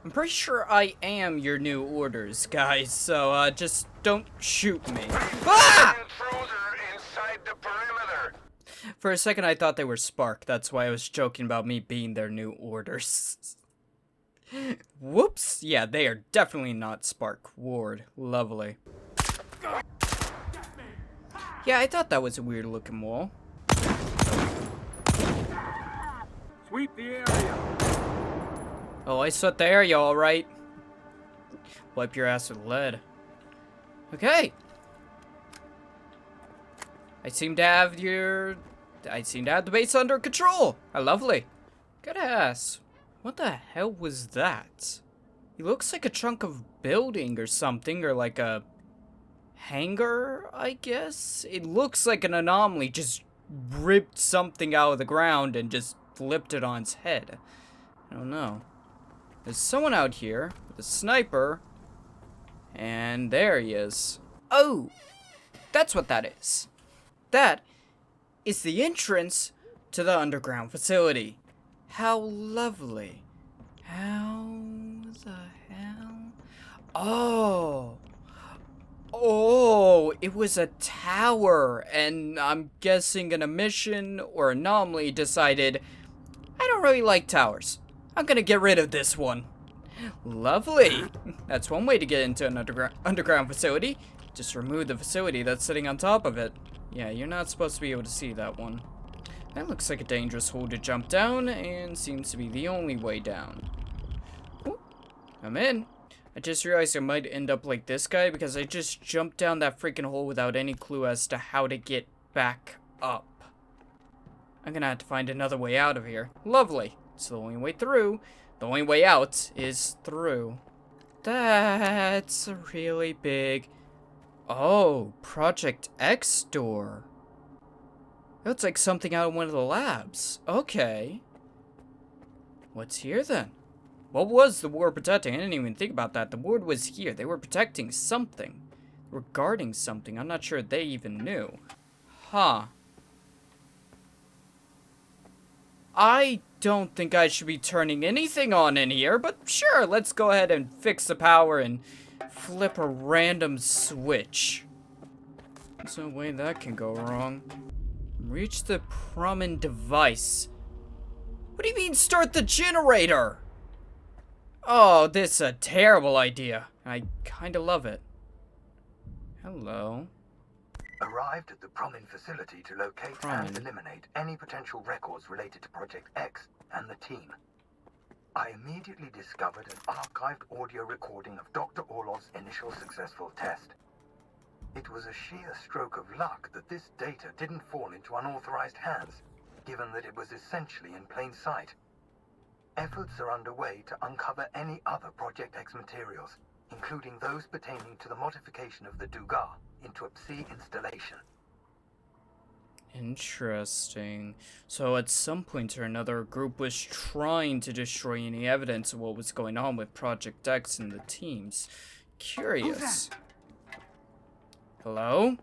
I'm pretty sure I am your new orders, guys, so just don't shoot me. Ah! Intruder inside the perimeter. For a second I thought they were Spark, that's why I was joking about me being their new orders. Whoops, yeah, they are definitely not Spark. Ward, lovely. Yeah, I thought that was a weird looking wall. Sweep the area. Oh, I swept the area, alright. Wipe your ass with lead. Okay. I seem to have the base under control. Lovely. Gotta ask, what the hell was that? It looks like a chunk of building or something, or like a hangar, I guess? It looks like an anomaly just ripped something out of the ground and just flipped it on its head. I don't know. There's someone out here with a sniper, and there he is. Oh, that's what that is. That is the entrance to the underground facility. How lovely. How the hell? Oh, it was a tower, and I'm guessing an emission or anomaly decided, I don't really like towers. I'm gonna get rid of this one. Lovely. That's one way to get into an underground facility. Just remove the facility that's sitting on top of it. Yeah, you're not supposed to be able to see that one. That looks like a dangerous hole to jump down, and seems to be the only way down. Ooh, I'm in. I just realized I might end up like this guy because I just jumped down that freaking hole without any clue as to how to get back up. I'm gonna have to find another way out of here. Lovely. It's the only way through. The only way out is through. That's a really big... Oh, Project X door. That's like something out of one of the labs. Okay. What's here then? What was the ward protecting? I didn't even think about that. The ward was here. They were protecting something. Regarding something. I'm not sure they even knew. Huh. I don't think I should be turning anything on in here, but sure, let's go ahead and fix the power and flip a random switch. There's no way that can go wrong. Reach the Promin device. What do you mean start the generator? Oh, this is a terrible idea. I kinda love it. Hello. Arrived at the Promin facility to locate and eliminate any potential records related to Project X and the team. I immediately discovered an archived audio recording of Dr. Orlov's initial successful test. It was a sheer stroke of luck that this data didn't fall into unauthorized hands, given that it was essentially in plain sight. Efforts are underway to uncover any other Project X materials, including those pertaining to the modification of the Dugar into a Psi installation. Interesting. So at some point or another, a group was trying to destroy any evidence of what was going on with Project X and the teams. Curious. Hello?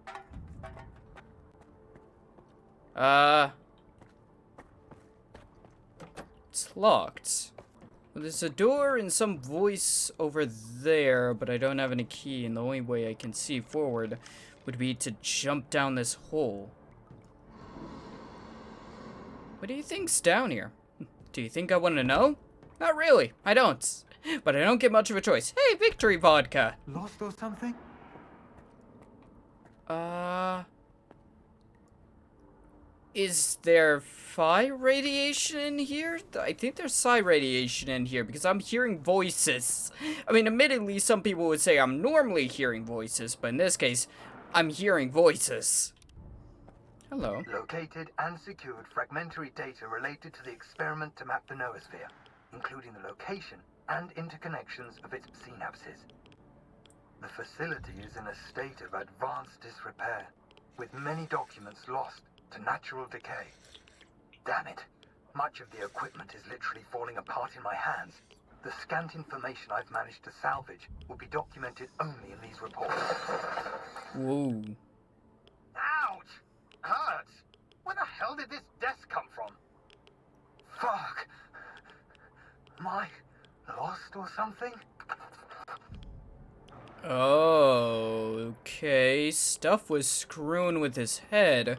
It's locked. Well, there's a door and some voice over there, but I don't have any key, and the only way I can see forward would be to jump down this hole. What do you think's down here? Do you think I want to know? Not really. I don't. But I don't get much of a choice. Hey, victory vodka! Lost or something? Is there psi radiation in here? I think there's psi radiation in here because I'm hearing voices. I mean, admittedly, some people would say I'm normally hearing voices, but in this case, I'm hearing voices. Hello. Located and secured fragmentary data related to the experiment to map the noosphere, including the location and interconnections of its synapses. The facility is in a state of advanced disrepair, with many documents lost to natural decay. Damn it. Much of the equipment is literally falling apart in my hands. The scant information I've managed to salvage will be documented only in these reports. Whoa. Ouch! Hurts! Where the hell did this desk come from? Fuck! Am I lost or something? Oh, okay. Stuff was screwing with his head.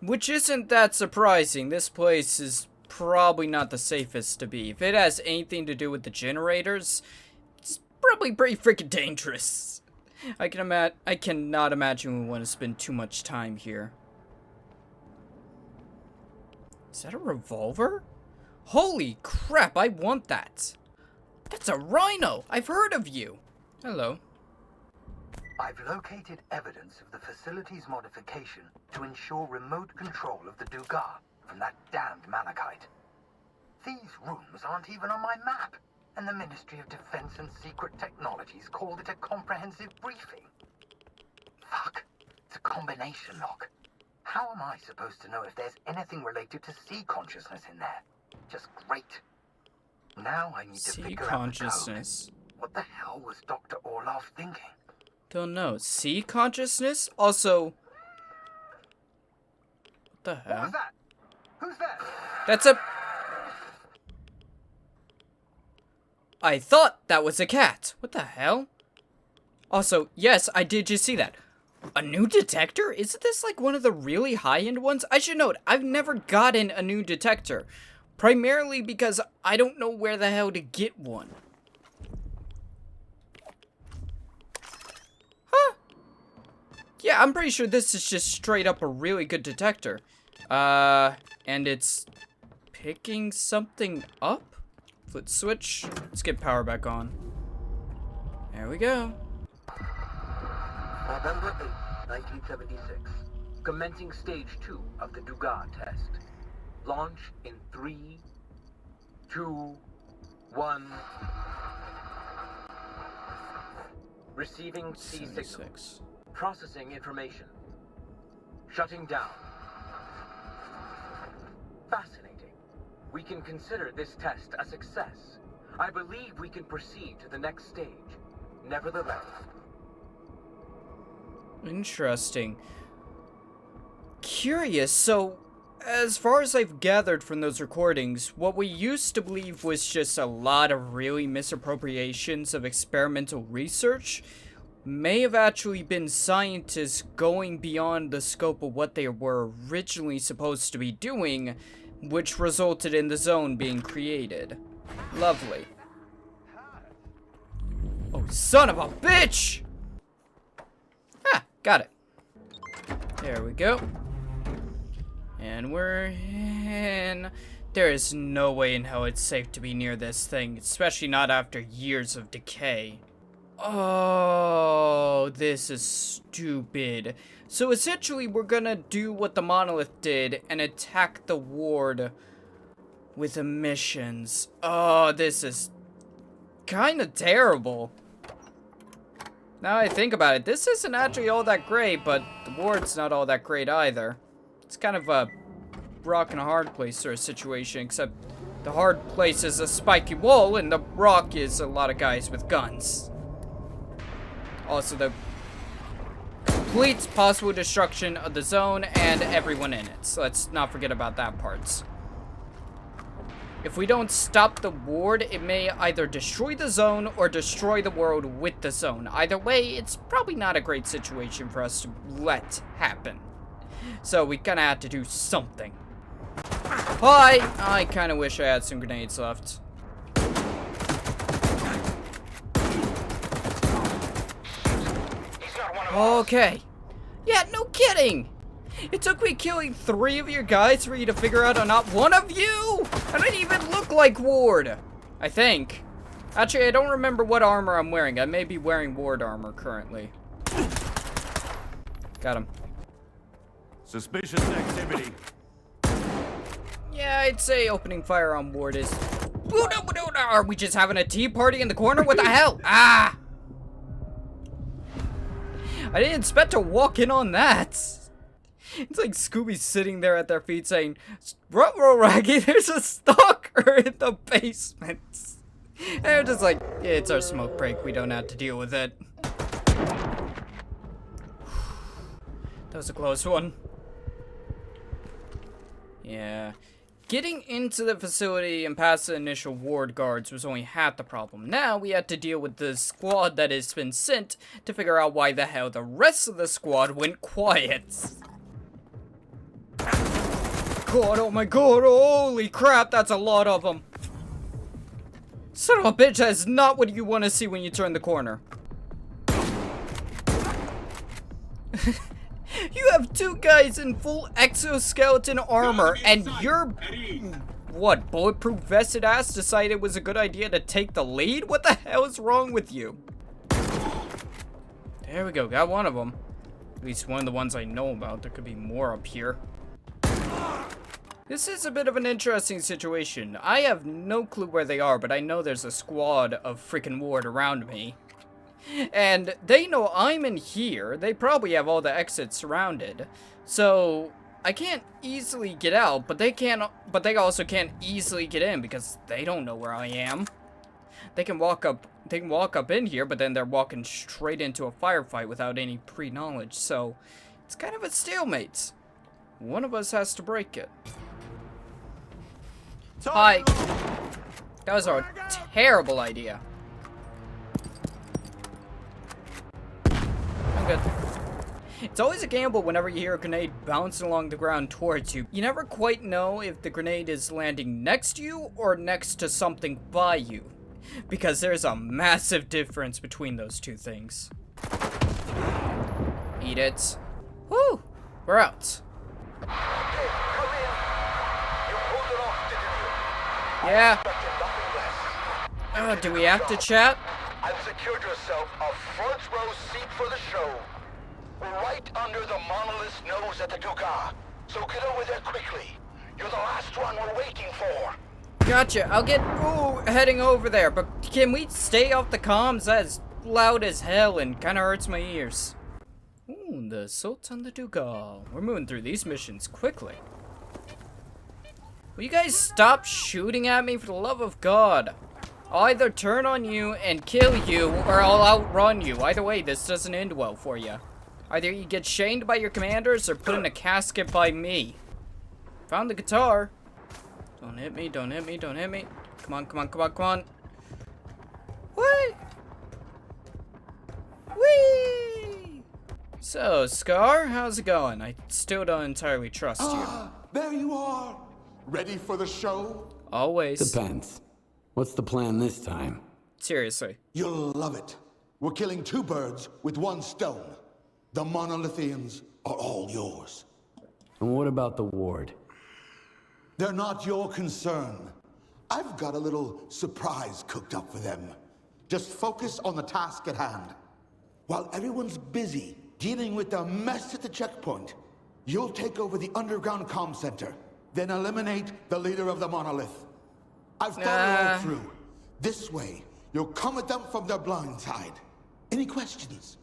Which isn't that surprising. This place is probably not the safest to be. If it has anything to do with the generators, it's probably pretty freaking dangerous. I cannot imagine we want to spend too much time here. Is that a revolver? Holy crap, I want that. That's a rhino. I've heard of you. Hello. I've located evidence of the facility's modification to ensure remote control of the Dugar from that damned malachite. These rooms aren't even on my map, and the Ministry of Defense and Secret Technologies called it a comprehensive briefing. Fuck, it's a combination lock. How am I supposed to know if there's anything related to sea consciousness in there? Just great. Now I need to figure out the code. What the hell was Dr. Orlov thinking? Don't know. Sea consciousness? Also... What the hell? What was that? Who's there? That's a... I thought that was a cat. What the hell? Also, yes, I did just see that. A new detector? Isn't this like one of the really high-end ones? I should note, I've never gotten a new detector. Primarily because I don't know where the hell to get one. Huh? Yeah, I'm pretty sure this is just straight up a really good detector. And it's picking something up? Flip switch. Let's get power back on. There we go. November 8, 1976. Commencing stage 2 of the Dugar test. Launch in 3, 2, 1. Receiving C signal. 76. Processing information. Shutting down. Fascinating. We can consider this test a success. I believe we can proceed to the next stage. Nevertheless. Interesting. Curious, so as far as I've gathered from those recordings, what we used to believe was just a lot of really misappropriations of experimental research may have actually been scientists going beyond the scope of what they were originally supposed to be doing, which resulted in the zone being created. Lovely. Oh, son of a bitch! Ah, got it. There we go. And we're in. There is no way in hell it's safe to be near this thing, especially not after years of decay. Oh, this is stupid. So essentially, we're gonna do what the Monolith did and attack the ward with emissions. Oh, this is kind of terrible. Now I think about it, this isn't actually all that great, but the ward's not all that great either. It's kind of a rock and a hard place sort of situation, except the hard place is a spiky wall and the rock is a lot of guys with guns. Also, the complete possible destruction of the zone and everyone in it. So let's not forget about that part. If we don't stop the ward, it may either destroy the zone or destroy the world with the zone. Either way, it's probably not a great situation for us to let happen. So we kinda have to do something. Hi! I kinda wish I had some grenades left. Okay. Yeah, no kidding! It took me killing 3 of your guys for you to figure out I'm not one of you! I didn't even look like Ward! I think. Actually, I don't remember what armor I'm wearing. I may be wearing Ward armor currently. Got him. Suspicious activity. Yeah, I'd say opening fire on Ward is... Are we just having a tea party in the corner? What the hell? Ah! I didn't expect to walk in on that. It's like Scooby sitting there at their feet saying, "Ruh-roh, Raggy, there's a stalker in the basement." And they're just like, yeah, it's our smoke break. We don't have to deal with it. That was a close one. Yeah. Getting into the facility and past the initial ward guards was only half the problem. Now we had to deal with the squad that has been sent to figure out why the hell the rest of the squad went quiet. God, oh my god, holy crap, that's a lot of them. Son of a bitch, that is not what you want to see when you turn the corner. You have 2 guys in full exoskeleton armor, and your, what, bulletproof vested ass decided it was a good idea to take the lead? What the hell is wrong with you? There we go, got one of them. At least one of the ones I know about. There could be more up here. This is a bit of an interesting situation. I have no clue where they are, but I know there's a squad of freaking ward around me. And they know I'm in here. They probably have all the exits surrounded. So I can't easily get out, but they also can't easily get in because they don't know where I am. They can walk up in here, but then they're walking straight into a firefight without any pre-knowledge. So it's kind of a stalemate. One of us has to break it. Hi. That was a terrible idea. I'm good. It's always a gamble whenever you hear a grenade bouncing along the ground towards you. You never quite know if the grenade is landing next to you or next to something by you, because there's a massive difference between those two things. Eat it. Woo! We're out. Yeah. Do we have to chat? I've secured yourself a front row seat for the show. We're right under the Monolith's nose at the Duga, so get over there quickly. You're the last one we're waiting for. Gotcha. I'll get heading over there, but can we stay off the comms? That's loud as hell and kind of hurts my ears. Ooh, the assault on the Dugal. We're moving through these missions quickly. Will you guys stop shooting at me for the love of God? I'll either turn on you and kill you, or I'll outrun you. Either way, this doesn't end well for you. Either you get shamed by your commanders or put in a casket by me. Found the guitar. Don't hit me, don't hit me, don't hit me. Come on, come on, come on, come on. Whee! Whee! So, Scar, how's it going? I still don't entirely trust you. There you are. Ready for the show? Always. Depends. What's the plan this time? Seriously. You'll love it. We're killing 2 birds with 1 stone. The Monolithians are all yours. And what about the ward? They're not your concern. I've got a little surprise cooked up for them. Just focus on the task at hand. While everyone's busy dealing with the mess at the checkpoint, you'll take over the underground comm center, then eliminate the leader of the Monolith. I've thought it all through. This way, you'll come at them from their blind side. Any questions?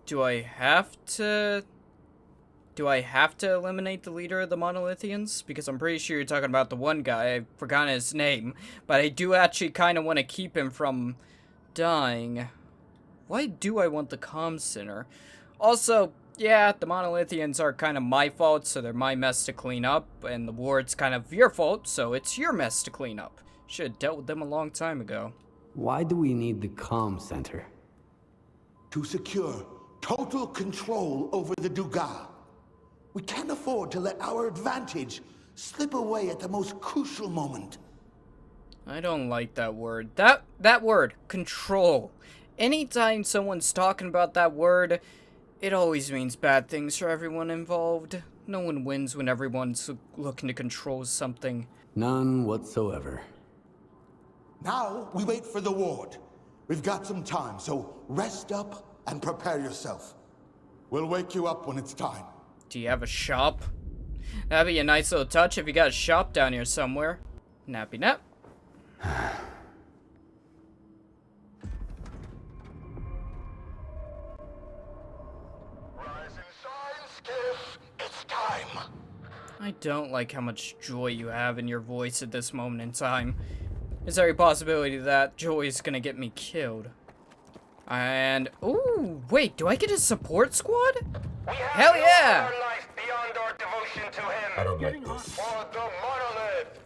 Do I have to eliminate the leader of the Monolithians? Because I'm pretty sure you're talking about the one guy. I've forgotten his name. But I do actually kind of want to keep him from dying. Why do I want the comm center? Also, yeah, the Monolithians are kind of my fault, so they're my mess to clean up. And the ward's kind of your fault, so it's your mess to clean up. Should have dealt with them a long time ago. Why do we need the comm center? To secure total control over the Dugas. We can't afford to let our advantage slip away at the most crucial moment. I don't like that word. That word, control. Anytime someone's talking about that word, it always means bad things for everyone involved. No one wins when everyone's looking to control something. None whatsoever. Now we wait for the ward. We've got some time, so rest up and prepare yourself. We'll wake you up when it's time. Do you have a shop? That'd be a nice little touch if you got a shop down here somewhere. Nappy nap. Rise and shine, Skiff. It's time. I don't like how much joy you have in your voice at this moment in time. Is there a possibility that joy is gonna get me killed? And, ooh, wait, do I get a support squad? Hell yeah! Life beyond our devotion to him. I don't get this. For the Monolith.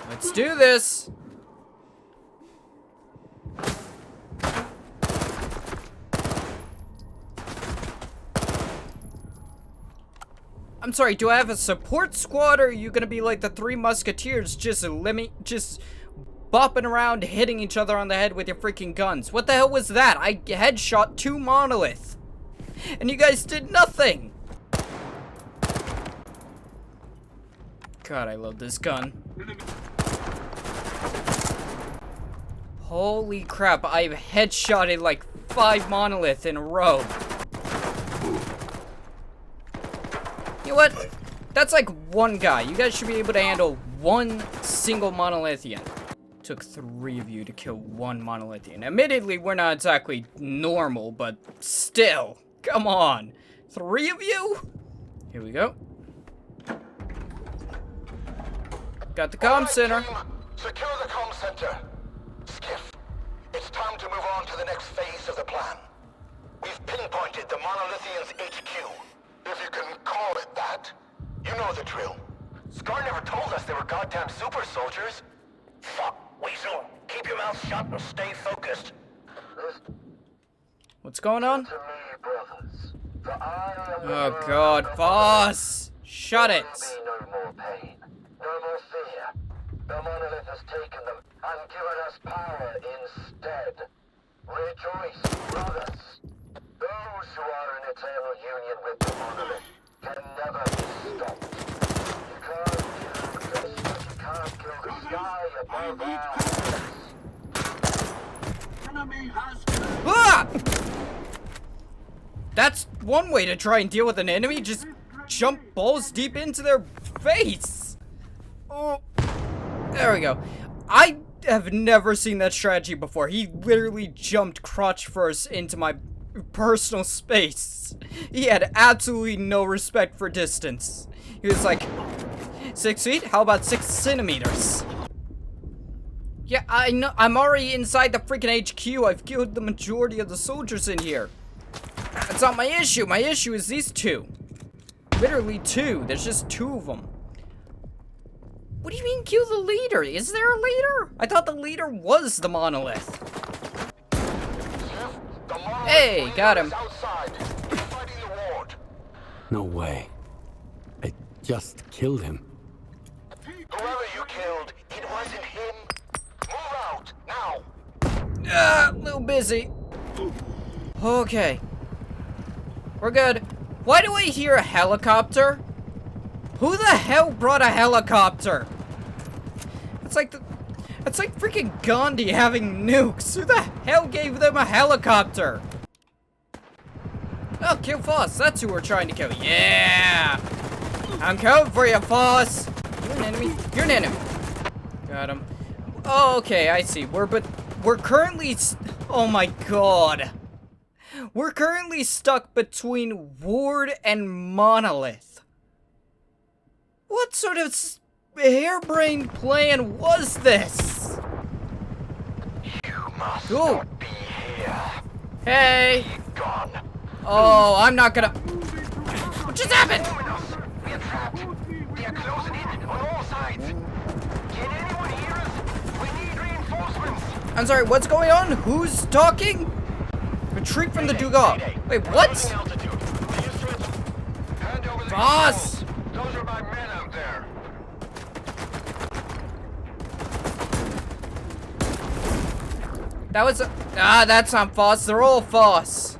Let's do this! I'm sorry, do I have a support squad, or are you gonna be like the 3 Musketeers, just bopping around, hitting each other on the head with your freaking guns? What the hell was that? I headshot 2 Monolith, and you guys did nothing! God, I love this gun. Holy crap, I've headshotted like 5 Monolith in a row. You know what? That's like 1 guy. You guys should be able to handle 1 single Monolithian. Took 3 of you to kill 1 Monolithian. Admittedly, we're not exactly normal, but still. Come on. 3 of you? Here we go. Got the comm center. Team, secure the comm center. Skiff, it's time to move on to the next phase of the plan. We've pinpointed the Monolithians' HQ. If you can call it that. You know the drill. S.T.A.L.K.E.R never told us they were goddamn super soldiers. Fuck, Weasel. Keep your mouth shut and stay focused. What's going on? Oh god, boss! Shut it! No more pain. No more fear. The Monolith has taken them and given us power instead. Rejoice, brothers. Those who are in eternal union with the Monolith can never be stopped. You can't kill this, but you can't kill the sky above our heads. Enemy has... Ah! That's one way to try and deal with an enemy, just jump balls deep into their face. Oh, there we go. I have never seen that strategy before. He literally jumped crotch first into my personal space. He had absolutely no respect for distance. He was like, 6 feet? How about 6 centimeters? Yeah, I know. I'm already inside the freaking HQ. I've killed the majority of the soldiers in here. That's not my issue. My issue is these two. Literally 2. There's just 2 of them. What do you mean kill the leader? Is there a leader? I thought the leader was the Monolith. Hey, got him. No way. I just killed him. Whoever you killed, it wasn't him. Move out, now. A little busy. Okay. We're good. Why do I hear a helicopter? Who the hell brought a helicopter? It's like freaking Gandhi having nukes. Who the hell gave them a helicopter? Oh, kill Foss. That's who we're trying to kill. Yeah! I'm coming for you, Foss. You an enemy? You're an enemy. Got him. Oh, okay, I see. We're currently... Oh my god. We're currently stuck between Ward and Monolith. What sort of harebrained plan was this? You must not be here. Hey! Be gone. Oh, I'm not gonna... What just happened? We are trapped. They are closing in on all sides. Can anyone hear us? We need reinforcements. I'm sorry, what's going on? Who's talking? Retreat from the Dugas. Wait, what? Boss! Those are my men out there. That was a... Ah, that's not Foss. They're all Foss.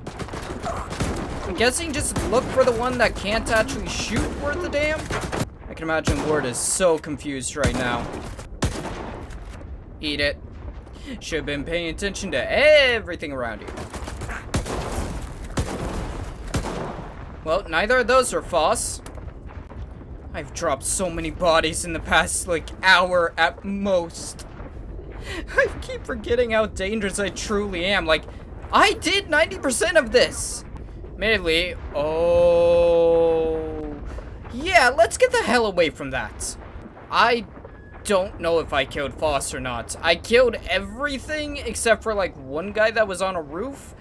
I'm guessing just look for the one that can't actually shoot worth a damn. I can imagine Ward is so confused right now. Eat it. Should have been paying attention to everything around you. Well, neither of those are Foss. I've dropped so many bodies in the past, like, hour at most. I keep forgetting how dangerous I truly am. Like, I did 90% of this. Admittedly, oh... Yeah, let's get the hell away from that. I don't know if I killed Foss or not. I killed everything except for, like, one guy that was on a roof.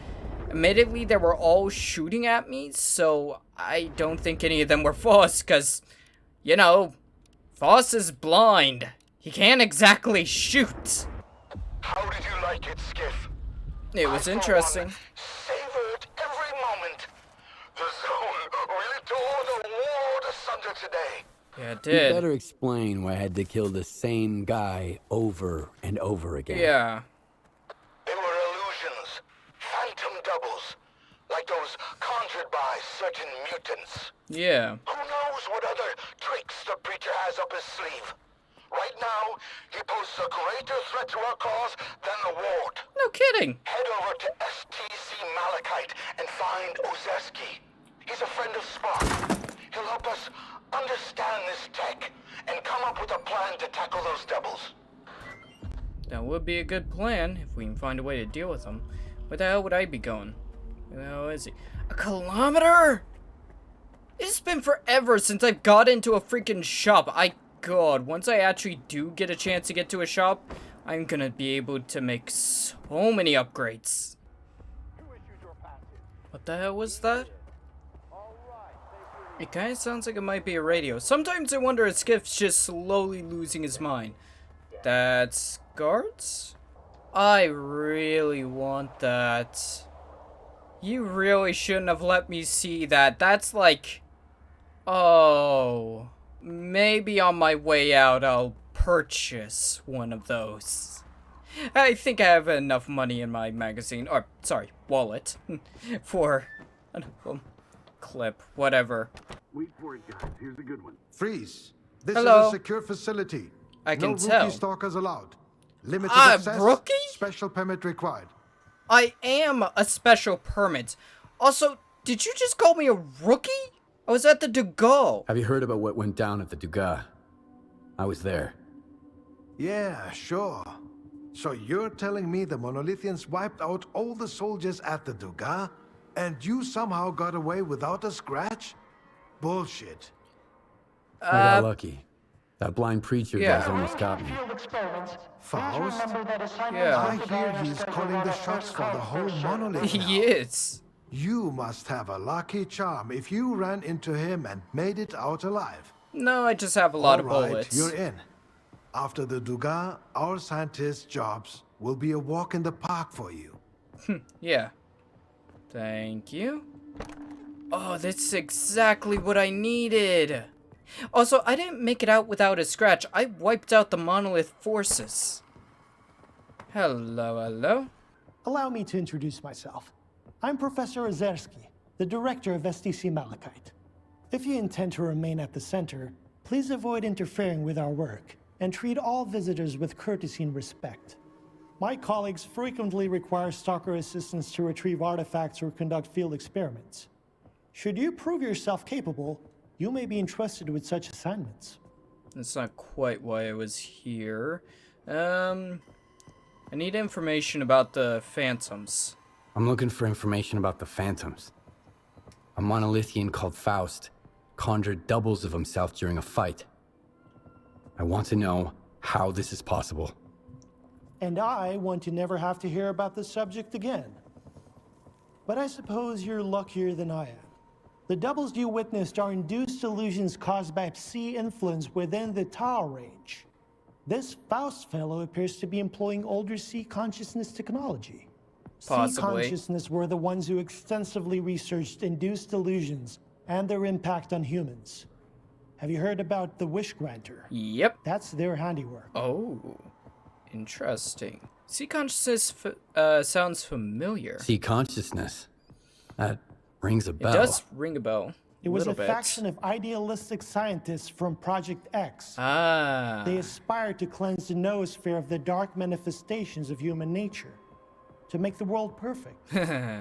Admittedly, they were all shooting at me, so I don't think any of them were Foss, because, you know, Foss is blind. He can't exactly shoot. How did you like it, Skiff? It was interesting. Savored every moment. The zone really tore the world asunder today. Yeah, it did. You better explain why I had to kill the same guy over and over again. Yeah. They were illusions. Phantom doubles. Like those conjured by certain mutants. Yeah. Who knows what other tricks the preacher has up his sleeve? Right now, he poses a greater threat to our cause than the Ward. No kidding. Head over to S.T.A.L.K.E.R and find Ozerski. He's a friend of Spark. He'll help us understand this tech and come up with a plan to tackle those doubles. That would be a good plan if we can find a way to deal with them. Where the hell would I be going? Where the hell is he? A kilometer? It's been forever since I've got into a freaking shop. God, once I actually do get a chance to get to a shop, I'm gonna be able to make so many upgrades. What the hell was that? It kind of sounds like it might be a radio. Sometimes I wonder if Skiff's just slowly losing his mind. That's guards? I really want that. You really shouldn't have let me see that. That's like... Oh... Maybe on my way out, I'll purchase one of those. I think I have enough money in my magazine, or, sorry, wallet, for a clip, whatever. Wait for it, guys. Here's a good one. Freeze. This Hello. is a secure facility. I can no tell. rookie stalkers allowed. Limited access. Rookie? Special permit required. I am a special permit. Also, did you just call me a rookie? I was at the Dugas. Have you heard about what went down at the Dugas? I was there. Yeah, sure. So you're telling me the Monolithians wiped out all the soldiers at the Duga, and you somehow got away without a scratch? Bullshit. I got lucky. That blind preacher guy's almost got me. Faust? Yeah. I hear he's calling the shots for the whole Monolith now. He is. You must have a lucky charm if you ran into him and made it out alive. No, I just have a lot of All right, bullets. you're in. After the Duga, our scientists' jobs will be a walk in the park for you. Yeah. Thank you. Oh, that's exactly what I needed. Also, I didn't make it out without a scratch. I wiped out the Monolith forces. Hello, hello. Allow me to introduce myself. I'm Professor Ozerski, the director of STC-Malachite. If you intend to remain at the center, please avoid interfering with our work and treat all visitors with courtesy and respect. My colleagues frequently require stalker assistance to retrieve artifacts or conduct field experiments. Should you prove yourself capable, you may be entrusted with such assignments. That's not quite why I was here. I need information about the Phantoms. I'm looking for information about the Phantoms. A Monolithian called Faust conjured doubles of himself during a fight. I want to know how this is possible. And I want to never have to hear about this subject again. But I suppose you're luckier than I am. The doubles you witnessed are induced illusions caused by Psi influence within the Tau range. This Faust fellow appears to be employing older Psi consciousness technology. Psi consciousness were the ones who extensively researched induced illusions and their impact on humans. Have you heard about the Wish Granter? Yep. That's their handiwork. Oh, interesting. Psi consciousness sounds familiar. Psi consciousness? That rings a bell. It does ring a bell. It was a faction of idealistic scientists from Project X. Ah. They aspired to cleanse the noosphere of the dark manifestations of human nature, to make the world perfect.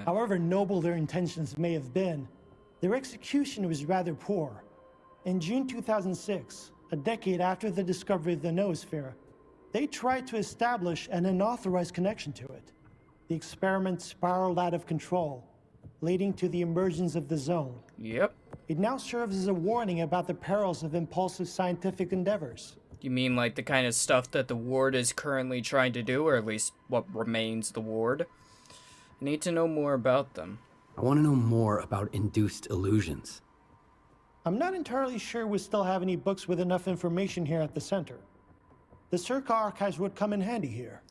However noble their intentions may have been, their execution was rather poor. In June 2006, a decade after the discovery of the noosphere, they tried to establish an unauthorized connection to it. The experiment spiraled out of control, leading to the emergence of the zone. Yep. It now serves as a warning about the perils of impulsive scientific endeavors. You mean like the kind of stuff that the Ward is currently trying to do, or at least what remains the Ward? I need to know more about them. I want to know more about induced illusions. I'm not entirely sure we still have any books with enough information here at the center. The S.T.A.L.K.E.R archives would come in handy here.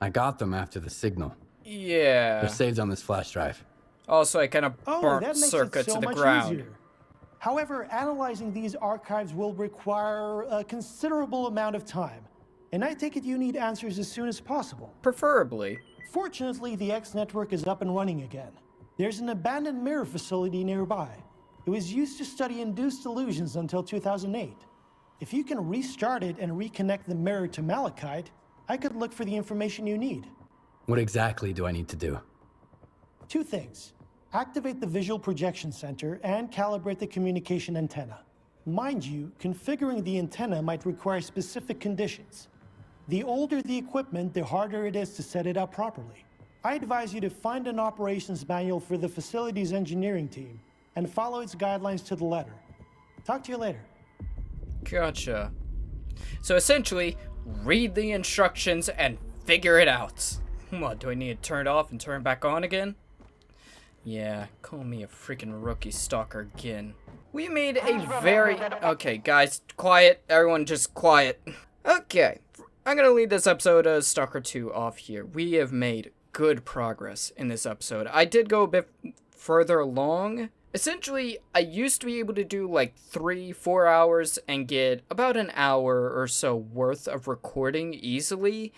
I got them after the signal. Yeah. They're saved on this flash drive. Also, I kind of burnt that makes Circa it so to the much ground. Easier. However, analyzing these archives will require a considerable amount of time, and I take it you need answers as soon as possible. Preferably. Fortunately, the X network is up and running again. There's an abandoned mirror facility nearby. It was used to study induced illusions until 2008. If you can restart it and reconnect the mirror to Malachite, I could look for the information you need. What exactly do I need to do? 2 things. Activate the visual projection center and calibrate the communication antenna. Mind you, configuring the antenna might require specific conditions. The older the equipment, the harder it is to set it up properly. I advise you to find an operations manual for the facility's engineering team and follow its guidelines to the letter. Talk to you later. Gotcha. So essentially, read the instructions and figure it out. What, do I need to turn it off and turn it back on again? Yeah, call me a freaking rookie stalker again. We made a very... Okay, guys, quiet. Everyone just quiet. Okay, I'm gonna leave this episode of Stalker 2 off here. We have made good progress in this episode. I did go a bit further along. Essentially, I used to be able to do like 3-4 hours and get about an hour or so worth of recording easily,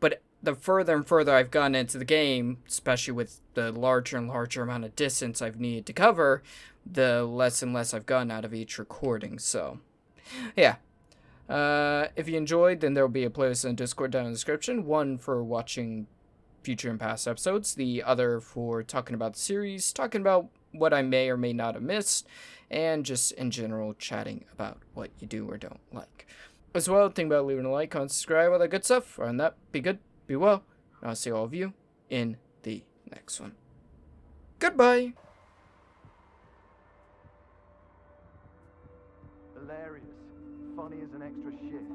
but the further and further I've gotten into the game, especially with the larger and larger amount of distance I've needed to cover, the less and less I've gotten out of each recording, so yeah. If you enjoyed, then there will be a playlist in Discord down in the description, one for watching future and past episodes, the other for talking about the series, talking about what I may or may not have missed, and just in general chatting about what you do or don't like. as well. Think about leaving a like, comment, subscribe, all that good stuff. On that, be good, be well, and I'll see all of you in the next one. Goodbye. Hilarious. Funny as an extra shift.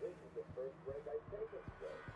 This is the first break I've taken today.